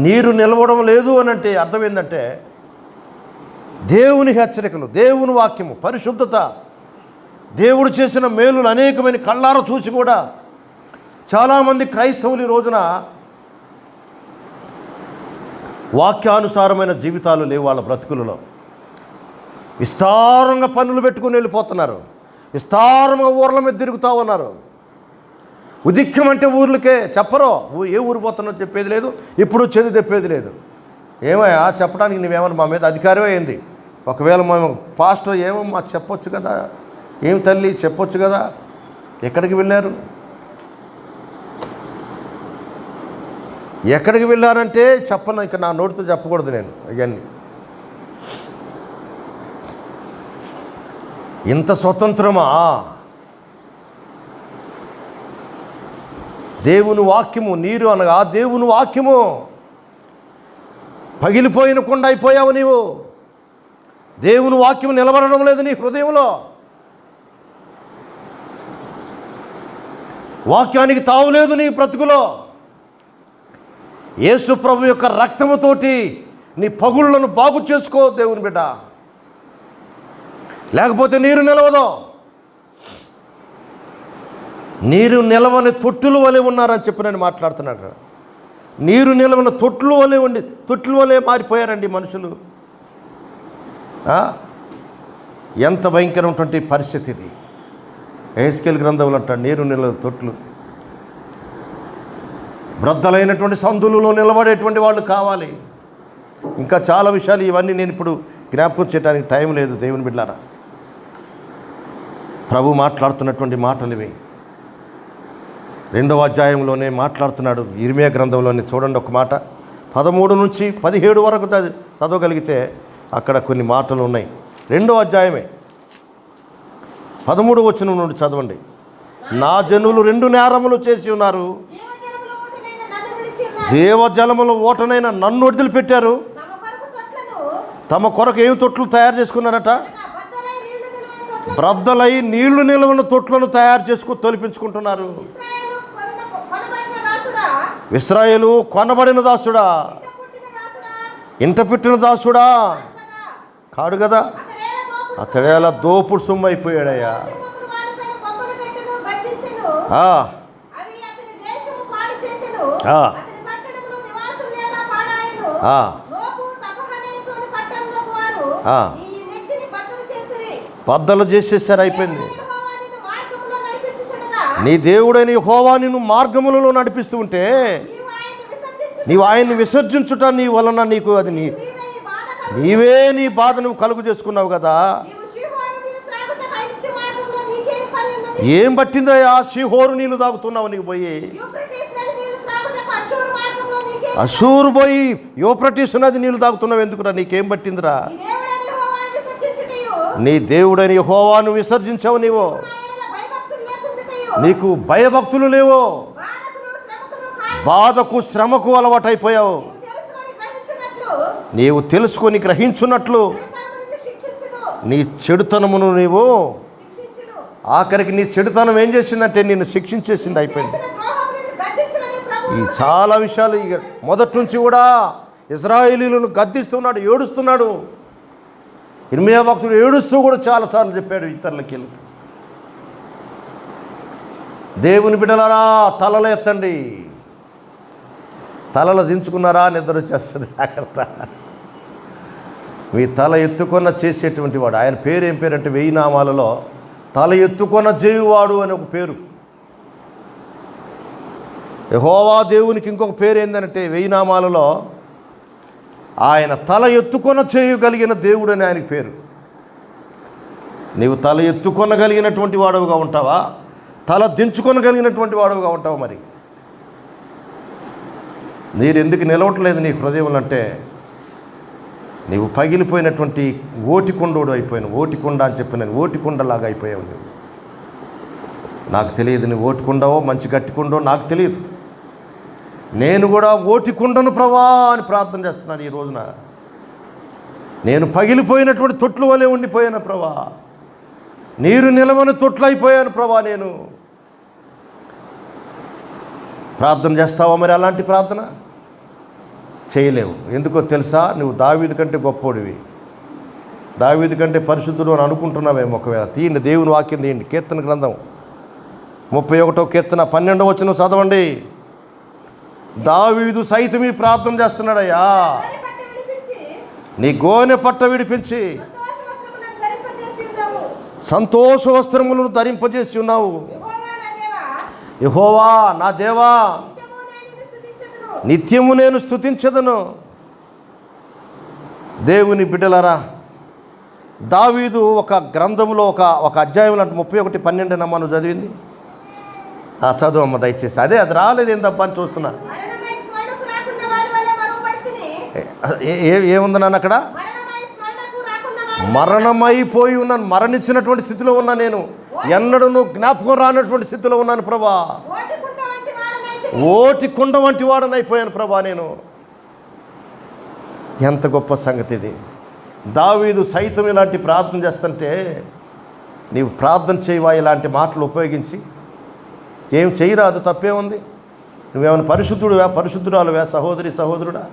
నీరు నిలవడం లేదు అని అంటే అర్థం ఏంటంటే, దేవుని హెచ్చరికలు, దేవుని వాక్యము, పరిశుద్ధత, దేవుడు చేసిన మేలులు అనేకమైన కళ్ళార చూసి కూడా చాలామంది క్రైస్తవులు ఈ రోజున వాక్యానుసారమైన జీవితాలు లేవు వాళ్ళ బ్రతుకులలో. విస్తారంగా పనులు పెట్టుకుని వెళ్ళిపోతున్నారు, విస్తారంగా ఊర్ల మీద తిరుగుతూ ఉన్నారు. ఉదిక్యం అంటే ఊర్లకే చెప్పరు, ఏ ఊరు పోతున్నావు చెప్పేది లేదు, ఇప్పుడు వచ్చేది చెప్పేది లేదు. ఏమయ్యా చెప్పడానికి నువ్వేమన్నా మా మీద అధికారమే అయింది. ఒకవేళ మేము పాస్టర్ ఏమో చెప్పొచ్చు కదా, ఏం తల్లి చెప్పొచ్చు కదా. ఎక్కడికి వెళ్ళారు? ఎక్కడికి వెళ్ళారంటే చెప్పను, ఇక నా నోటితో చెప్పకూడదు నేను. ఇవన్నీ ఇంత స్వతంత్రమా? దేవుని వాక్యము, నీరు అనగా దేవుని వాక్యము. పగిలిపోయిన కొండ అయిపోయావు నీవు. దేవుని వాక్యం నిలబడడం లేదు నీ హృదయంలో. వాక్యానికి తావులేదు నీ బ్రతుకులో. యేసు ప్రభు యొక్క రక్తముతోటి నీ పగుళ్లను బాగు చేసుకో దేవుని బిడ్డ, లేకపోతే నీరు నిలవదు. నీరు నిలవని తొట్టుల వలె ఉన్నారని చెప్పి నేను మాట్లాడుతున్నాను. నీరు నిలవని తొట్టుల వలె మారిపోయారండి మనుషులు. ఎంత భయంకరమైనటువంటి పరిస్థితి ఇది. ఎహెజ్కేలు గ్రంథంలో అంటాడు, నీరు నిలవని తొట్లు, బ్రద్దలైనటువంటి సందులలో నిలబడేటువంటి వాళ్ళు కావాలి. ఇంకా చాలా విషయాలు, ఇవన్నీ నేను ఇప్పుడు జ్ఞాపకం చేయడానికి టైం లేదు. దేవుని బిడ్డలారా, ప్రభు మాట్లాడుతున్నటువంటి మాటలు ఇవి. 2వ అధ్యాయంలోనే మాట్లాడుతున్నాడు. ఇర్మియా గ్రంథంలోనే చూడండి ఒక మాట, 13 నుంచి 17 వరకు చదవగలిగితే అక్కడ కొన్ని మాటలు ఉన్నాయి. 2వ అధ్యాయమే 13 వచనం నుండి చదవండి. నా జనులు 2 నేరములు చేసి ఉన్నారు, జీవజలముల ఓటనైన నన్ను వదిలిపెట్టారు. తమ కొరకు ఏమి తొట్లు తయారు చేసుకున్నారట? బ్రద్దలై నీళ్లు నిలవన తొట్లను తయారు చేసుకుని తొలిపించుకుంటున్నారు. ఇశ్రాయేలు కొనబడిన దాసుడా, ఇంట పుట్టిన దాసుడా కాడు కదా, అతడేలా దోపుడు సొమ్ము అయిపోయాడయ్యా. బద్దలు చేసేసారు, అయిపోయింది. నీ దేవుడైన యెహోవా నిన్ను మార్గములలో నడిపిస్తూ ఉంటే నీవు ఆయన్ని విసర్జించుట నీ వలన నీకు అది నీవే నీ బాధ నువ్వు కలుగు చేసుకున్నావు కదా. ఏం పట్టిందయ్యా? షీహోరు నీళ్ళు తాగుతున్నావు నీకు పోయి. అషూరు పోయి యూఫ్రటీసు నది నీళ్ళు తాగుతున్నావు ఎందుకురా? నీకేం పట్టిందిరా? నీ దేవుడని యెహోవాను విసర్జించావు. నీకు భయభక్తులు లేవు, బాధకు శ్రమకు అలవాటైపోయావు. నీవు తెలుసుకొని గ్రహించున్నట్లు నీ చెడుతనమును నీవు ఆఖరికి నీ చెడుతనం ఏం చేసిందంటే నిన్ను శిక్షించేసింది, అయిపోయింది. ఈ చాలా విషయాలు ఇక మొదటి నుంచి కూడా ఇశ్రాయేలీయులను గద్దిస్తున్నాడు, ఏడుస్తున్నాడు. ఇర్మియా భక్తుడు ఏడుస్తూ కూడా చాలాసార్లు చెప్పాడు ఇతరులకి. దేవుని బిడ్డలారా, తలలు ఎత్తండి. తలలు దించుకున్నారా నిద్ర వచ్చేస్తుంది, జాగ్రత్త. మీ తల ఎత్తుకొన్న చేసేటువంటి వాడు, ఆయన పేరు ఏం పేరు అంటే 1000 నామాలలో తల ఎత్తుకొన్న చేయువాడు అని ఒక పేరు. యెహోవా దేవునికి ఇంకొక పేరు ఏంటంటే 1000 నామాలలో ఆయన తల ఎత్తుకొన చేయగలిగిన దేవుడు అని ఆయనకి పేరు. నీవు తల ఎత్తుకొనగలిగినటువంటి వాడవుగా ఉంటావా, తల దించుకొనగలిగినటువంటి వాడవుగా ఉంటావా? మరి నీరు ఎందుకు నిలవట్లేదు నీ హృదయంలో అంటే నీవు పగిలిపోయినటువంటి ఓటికొండోడు అయిపోయావు. ఓటికొండ అని చెప్పి నేను ఓటికొండలాగా అయిపోయావు. నువ్వు నాకు తెలియదు నువ్వు ఓటికొండవో మంచి గట్టికొండో నాకు తెలియదు. నేను కూడా ఓటికొండను ప్రభా అని ప్రార్థన చేస్తున్నాను ఈ రోజున. నేను పగిలిపోయినటువంటి తొట్లు వలె ఉండిపోయాను ప్రభా, నీరు నిలవని తొట్లు అయిపోయాను ప్రభా. నేను ప్రార్థన చేస్తావా? మరి అలాంటి ప్రార్థన చేయలేవు. ఎందుకో తెలుసా? నువ్వు దావీదు కంటే గొప్పోడివి, దావీదు కంటే పరిశుద్ధుడు అని అనుకుంటున్నావేమో. ఒకవేళ తీయండి, దేవుని వాక్యం తీయండి. కీర్తన గ్రంథం 31వ కీర్తన 12వ వచనం చదవండి. దావీదు సైతం ఈ ప్రార్థన చేస్తున్నాడయ్యా, నీ గోనె పట్ట విడిపించి సంతోష వస్త్రములను ధరింపజేసి ఉన్నావు. యెహోవా నా దేవా, నిత్యము నేను స్తుతించెదను. దేవుని బిడ్డలారా, దావీదు ఒక గ్రంథంలో ఒక అధ్యాయంలో 31:12 మనం చదివింది. చదువమ్మ దయచేసి. అది రాలేదు ఏందబ్బా అని చూస్తున్నా. ఏముంది నాన్న అక్కడ? మరణమైపోయి ఉన్నాను, మరణించినటువంటి స్థితిలో ఉన్నా నేను. ఎన్నడూ జ్ఞాపకం రానటువంటి స్థితిలో ఉన్నాను ప్రభా. ఓటి కుండ వంటి వాడనైపోయాను ప్రభా నేను. ఎంత గొప్ప సంగతి ఇది. దావీదు సైతం ఇలాంటి ప్రార్థన చేస్తుంటే నీవు ప్రార్థన చేయవా ఇలాంటి మాటలు ఉపయోగించి? ఏం చేయరాదు, తప్పే ఉంది. నువ్వేమైనా పరిశుద్ధుడువా, పరిశుద్ధురాలువా, సహోదరి సహోదరుడా?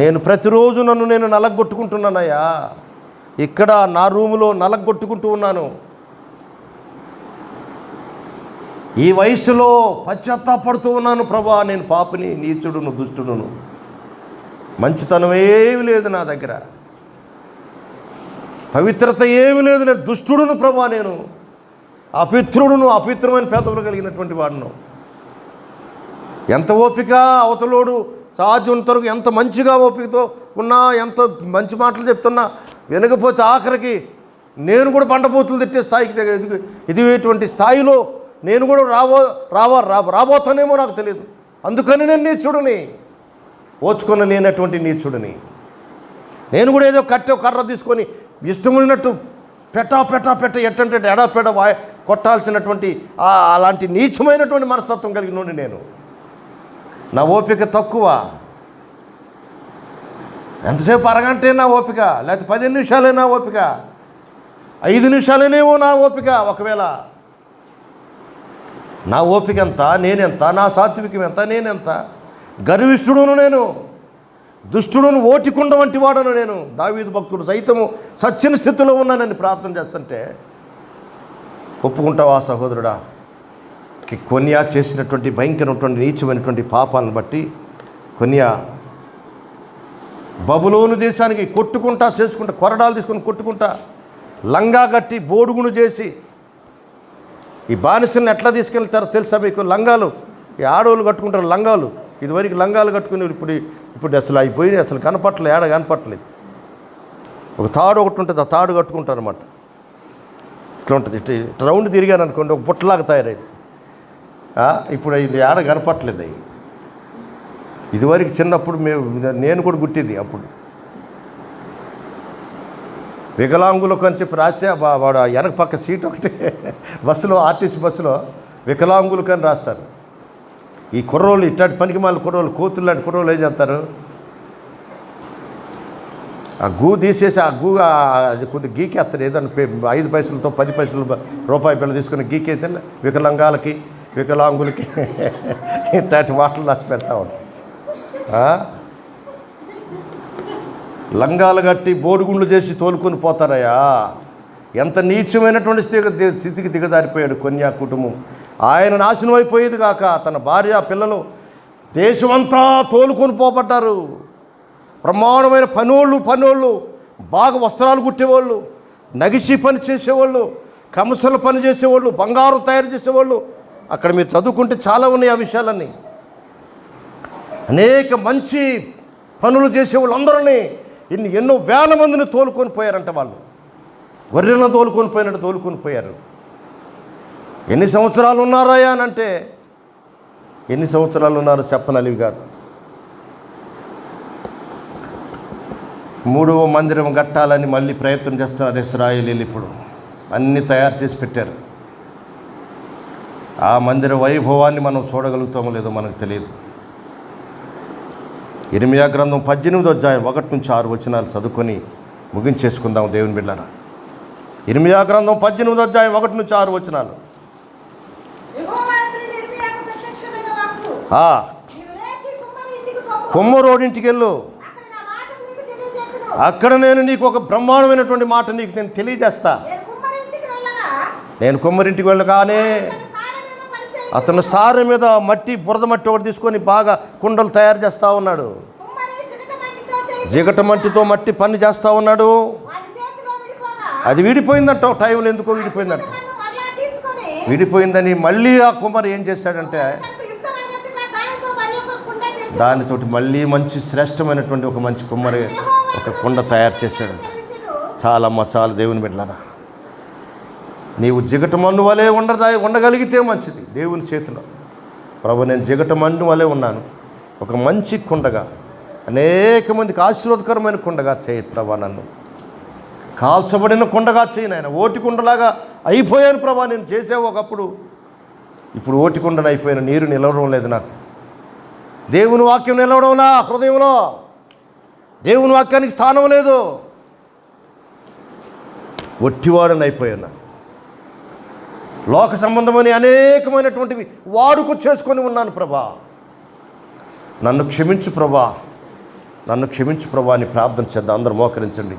నేను ప్రతిరోజు నేను నలగొట్టుకుంటున్నానయ్యా. ఇక్కడ నా రూములో నలగొట్టుకుంటూ ఉన్నాను. ఈ వయసులో పశ్చాత్తాపడుతూ ఉన్నాను. ప్రభా, నేను పాపిని, నీచుడును, దుష్టుడును, మంచితనం ఏమి లేదు నా దగ్గర, పవిత్రత ఏమి లేదు, నేను దుష్టుడును ప్రభా, నేను అపిత్రుడును, అపిత్రమైన పెదవులు కలిగినటువంటి వాడును. ఎంత ఓపిక అవతలోడు సాధ్యంతరకు ఎంత మంచిగా ఓపికతో ఉన్నా, ఎంత మంచి మాటలు చెప్తున్నా వినకపోతే ఆఖరికి నేను కూడా బండబూతులు తిట్టే స్థాయికి ఇటువంటి స్థాయిలో నేను కూడా రాబోతానేమో నాకు తెలియదు. అందుకని నేను నీచుడిని, ఓచుకొని లేనటువంటి నీచుడిని. నేను కూడా ఏదో కర్ర తీసుకొని ఇష్టమైనట్టు పెట్ట ఎట్టంటే ఎడపెడ కొట్టాల్సినటువంటి అలాంటి నీచమైనటువంటి మనస్తత్వం కలిగినోడిని నేను. నా ఓపిక తక్కువ. ఎంతసేపు అరగంటే నా ఓపిక, లేకపోతే 15 నిమిషాలే నా ఓపిక, 5 నిమిషాలేనేమో నా ఓపిక. ఒకవేళ నా ఓపిక ఎంత, నేనెంత, నా సాత్వికం ఎంత, నేనెంత? గర్విష్ఠుడును నేను, దుష్టుడును, ఓటికుండ వంటి వాడను నేను. దావీదు భక్తుడు సైతము సచ్చిన స్థితిలో ఉన్నానని ప్రార్థన చేస్తుంటే ఒప్పుకుంటావా సహోదరుడా? కొన్యా చేసినటువంటి భయంకరమైనటువంటి నీచమైనటువంటి పాపాలను బట్టి కొన్యా బబులోను దేశానికి కొట్టుకుంటా చేసుకుంటా, కొరడాలు తీసుకొని కొట్టుకుంటా, లంగా కట్టి బోడుగును చేసి ఈ బానిసల్ని ఎట్లా తీసుకెళ్తారో తెలుసా మీకు? లంగాలు, ఈ ఆడవాళ్ళు కట్టుకుంటారు లంగాలు. ఇదివరకు లంగాలు కట్టుకుని ఇప్పుడు అసలు అయిపోయి అసలు కనపట్లేదు, ఏడ కనపట్లేదు. ఒక తాడు ఒకటి ఉంటుంది, ఆ తాడు కట్టుకుంటారు అన్నమాట. ఇట్లా ఉంటుంది, ఇట్లా రౌండ్ తిరిగాను అనుకోండి, ఒక పుట్టలాగా తయారైంది. ఇప్పుడు ఇది ఏడ కనపట్లేదు. అవి ఇదివరకు చిన్నప్పుడు నేను కూడా గుట్టింది. అప్పుడు వికలాంగులకు అని చెప్పి రాస్తే వాడు వెనక పక్క సీట్ ఒకటి బస్సులో, ఆర్టీసీ బస్సులో వికలాంగులకు అని రాస్తారు. ఈ కుర్రోళ్ళు, ఇట్లాంటి పనికి మాల కుర్రోళ్ళు, కోతులు లాంటి కుర్రోళ్ళు ఏం చేస్తారు, ఆ గూ తీసేసి ఆ గూ కొద్దిగా గీకేస్తారు. ఏదన్నా 5 పైసలతో 10 పైసలు రూపాయి బిళ్ళ తీసుకుని గీకైతే వికలాంగాలకి, వికలాంగులకి ఇట్లాంటి మాటలు రాసి పెడతా ఉంటారు. లంగాలు కట్టి బోడిగుండ్లు చేసి తోలుకొని పోతారయ్యా. ఎంత నీచమైనటువంటి స్థితికి దిగజారిపోయాడు కొన్యా కుటుంబం. ఆయన నాశనం అయిపోయేది కాక తన భార్య, పిల్లలు, దేశమంతా తోలుకొని పోబడ్డారు. బ్రహ్మాండమైన పనోళ్ళు, బాగా వస్త్రాలు కుట్టేవాళ్ళు, నగిసి పని చేసేవాళ్ళు, కంసల పని చేసేవాళ్ళు, బంగారం తయారు చేసేవాళ్ళు. అక్కడ మీరు చదువుకుంటే చాలా ఉన్నాయి ఆ విషయాలన్నీ. అనేక మంచి పనులు చేసేవాళ్ళు అందరినీ ఎన్నో వేల మందిని తోలుకొని పోయారంట. వాళ్ళు గొర్రెలను తోలుకొని పోయినట్టు తోలుకొని పోయారు. ఎన్ని సంవత్సరాలు ఉన్నారాయా అని అంటే ఎన్ని సంవత్సరాలు ఉన్నారో చెప్పనలివి కాదు. 3వ మందిరం కట్టాలని మళ్ళీ ప్రయత్నం చేస్తున్నారు ఇశ్రాయేలీలు. ఇప్పుడు అన్నీ తయారు చేసి పెట్టారు. ఆ మందిర వైభవాన్ని మనం చూడగలుగుతామో లేదో మనకు తెలియదు. ఇర్మియా గ్రంథం 18వ అధ్యాయం 1-6 వచనాలు చదువుకొని ముగించేసుకుందాం దేవుని బిడ్డలారా. ఇర్మియా గ్రంథం 18వ అధ్యాయం 1-6 వచనాలు. కుమ్మరోడింటికి వెళ్ళు, అక్కడ నేను నీకు ఒక బ్రహ్మాండమైనటువంటి మాట నేను తెలియజేస్తా. నేను కుమ్మరింటికి వెళ్ళగానే అతను సారె మీద బురద మట్టి ఒకటి తీసుకొని బాగా కుండలు తయారు చేస్తూ ఉన్నాడు. జిగట మట్టితో మట్టి పని చేస్తూ ఉన్నాడు. అది విడిపోయిందంట. టైంలో ఎందుకో విడిపోయిందని మళ్ళీ ఆ కుమ్మరి ఏం చేశాడంటే దానితోటి మళ్ళీ మంచి శ్రేష్టమైనటువంటి ఒక మంచి కుమ్మరి ఒక కుండ తయారు చేశాడు. చాలా దేవుని బిడ్డలారా, నీవు జిగట మన్ను వలె ఉండగలిగితే మంచిది దేవుని చేతిలో. ప్రభు, నేను జిగట మన్ను వలె ఉన్నాను, ఒక మంచి కుండగా, అనేక మందికి ఆశీర్వాదకరమైన కుండగా చేయి ప్రభా. నన్ను కాల్చబడిన కుండగా చేయి నాయన. ఓటి కుండలాగా అయిపోయాను ప్రభా, నేను చేసావు ఒకప్పుడు. ఇప్పుడు ఓటి కుండను అయిపోయిన నీరు నిలవడం లేదు నాకు. దేవుని వాక్యం నిలవడంలా హృదయంలో. దేవుని వాక్యానికి స్థానం లేదు. ఒట్టివాడని అయిపోయాను. లోక సంబంధమని అనేకమైనటువంటివి వాడుకు చేసుకొని ఉన్నాను ప్రభా. నన్ను క్షమించు ప్రభా, నన్ను క్షమించు ప్రభా అని ప్రార్థన చేద్దాం. అందరూ మోకరించండి.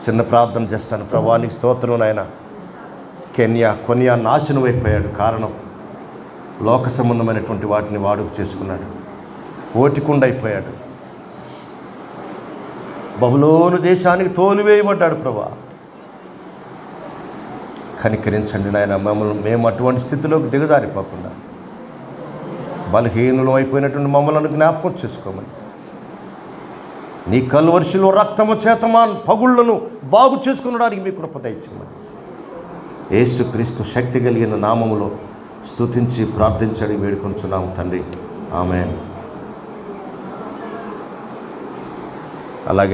చిన్న ప్రార్థన చేస్తాను. ప్రభా నీకు స్తోత్రం నాయన. కొనియా నాశనం అయిపోయాడు. కారణం లోక సంబంధమైనటువంటి వాటిని వాడుకు చేసుకున్నాడు. ఓటికుండా అయిపోయాడు. బబులోను దేశానికి తోలువేయబడ్డాడు ప్రభా. కనికరించండి నాయన. మేము అటువంటి స్థితిలోకి దిగజారిపోకుండా బలహీనులం అయిపోయినటువంటి మమ్మల్ని జ్ఞాపకం చేసుకోమని, నీ కల్వరిశిలో రక్తము చేతమాన్ పగుళ్లను బాగు చేసుకునడానికి మీ కృప దయచేయమని యేసుక్రీస్తు శక్తి కలిగిన నామములో స్తుతించి ప్రార్థించడి వేడుకొంచున్నాము తండ్రి. ఆమేన్. అలాగే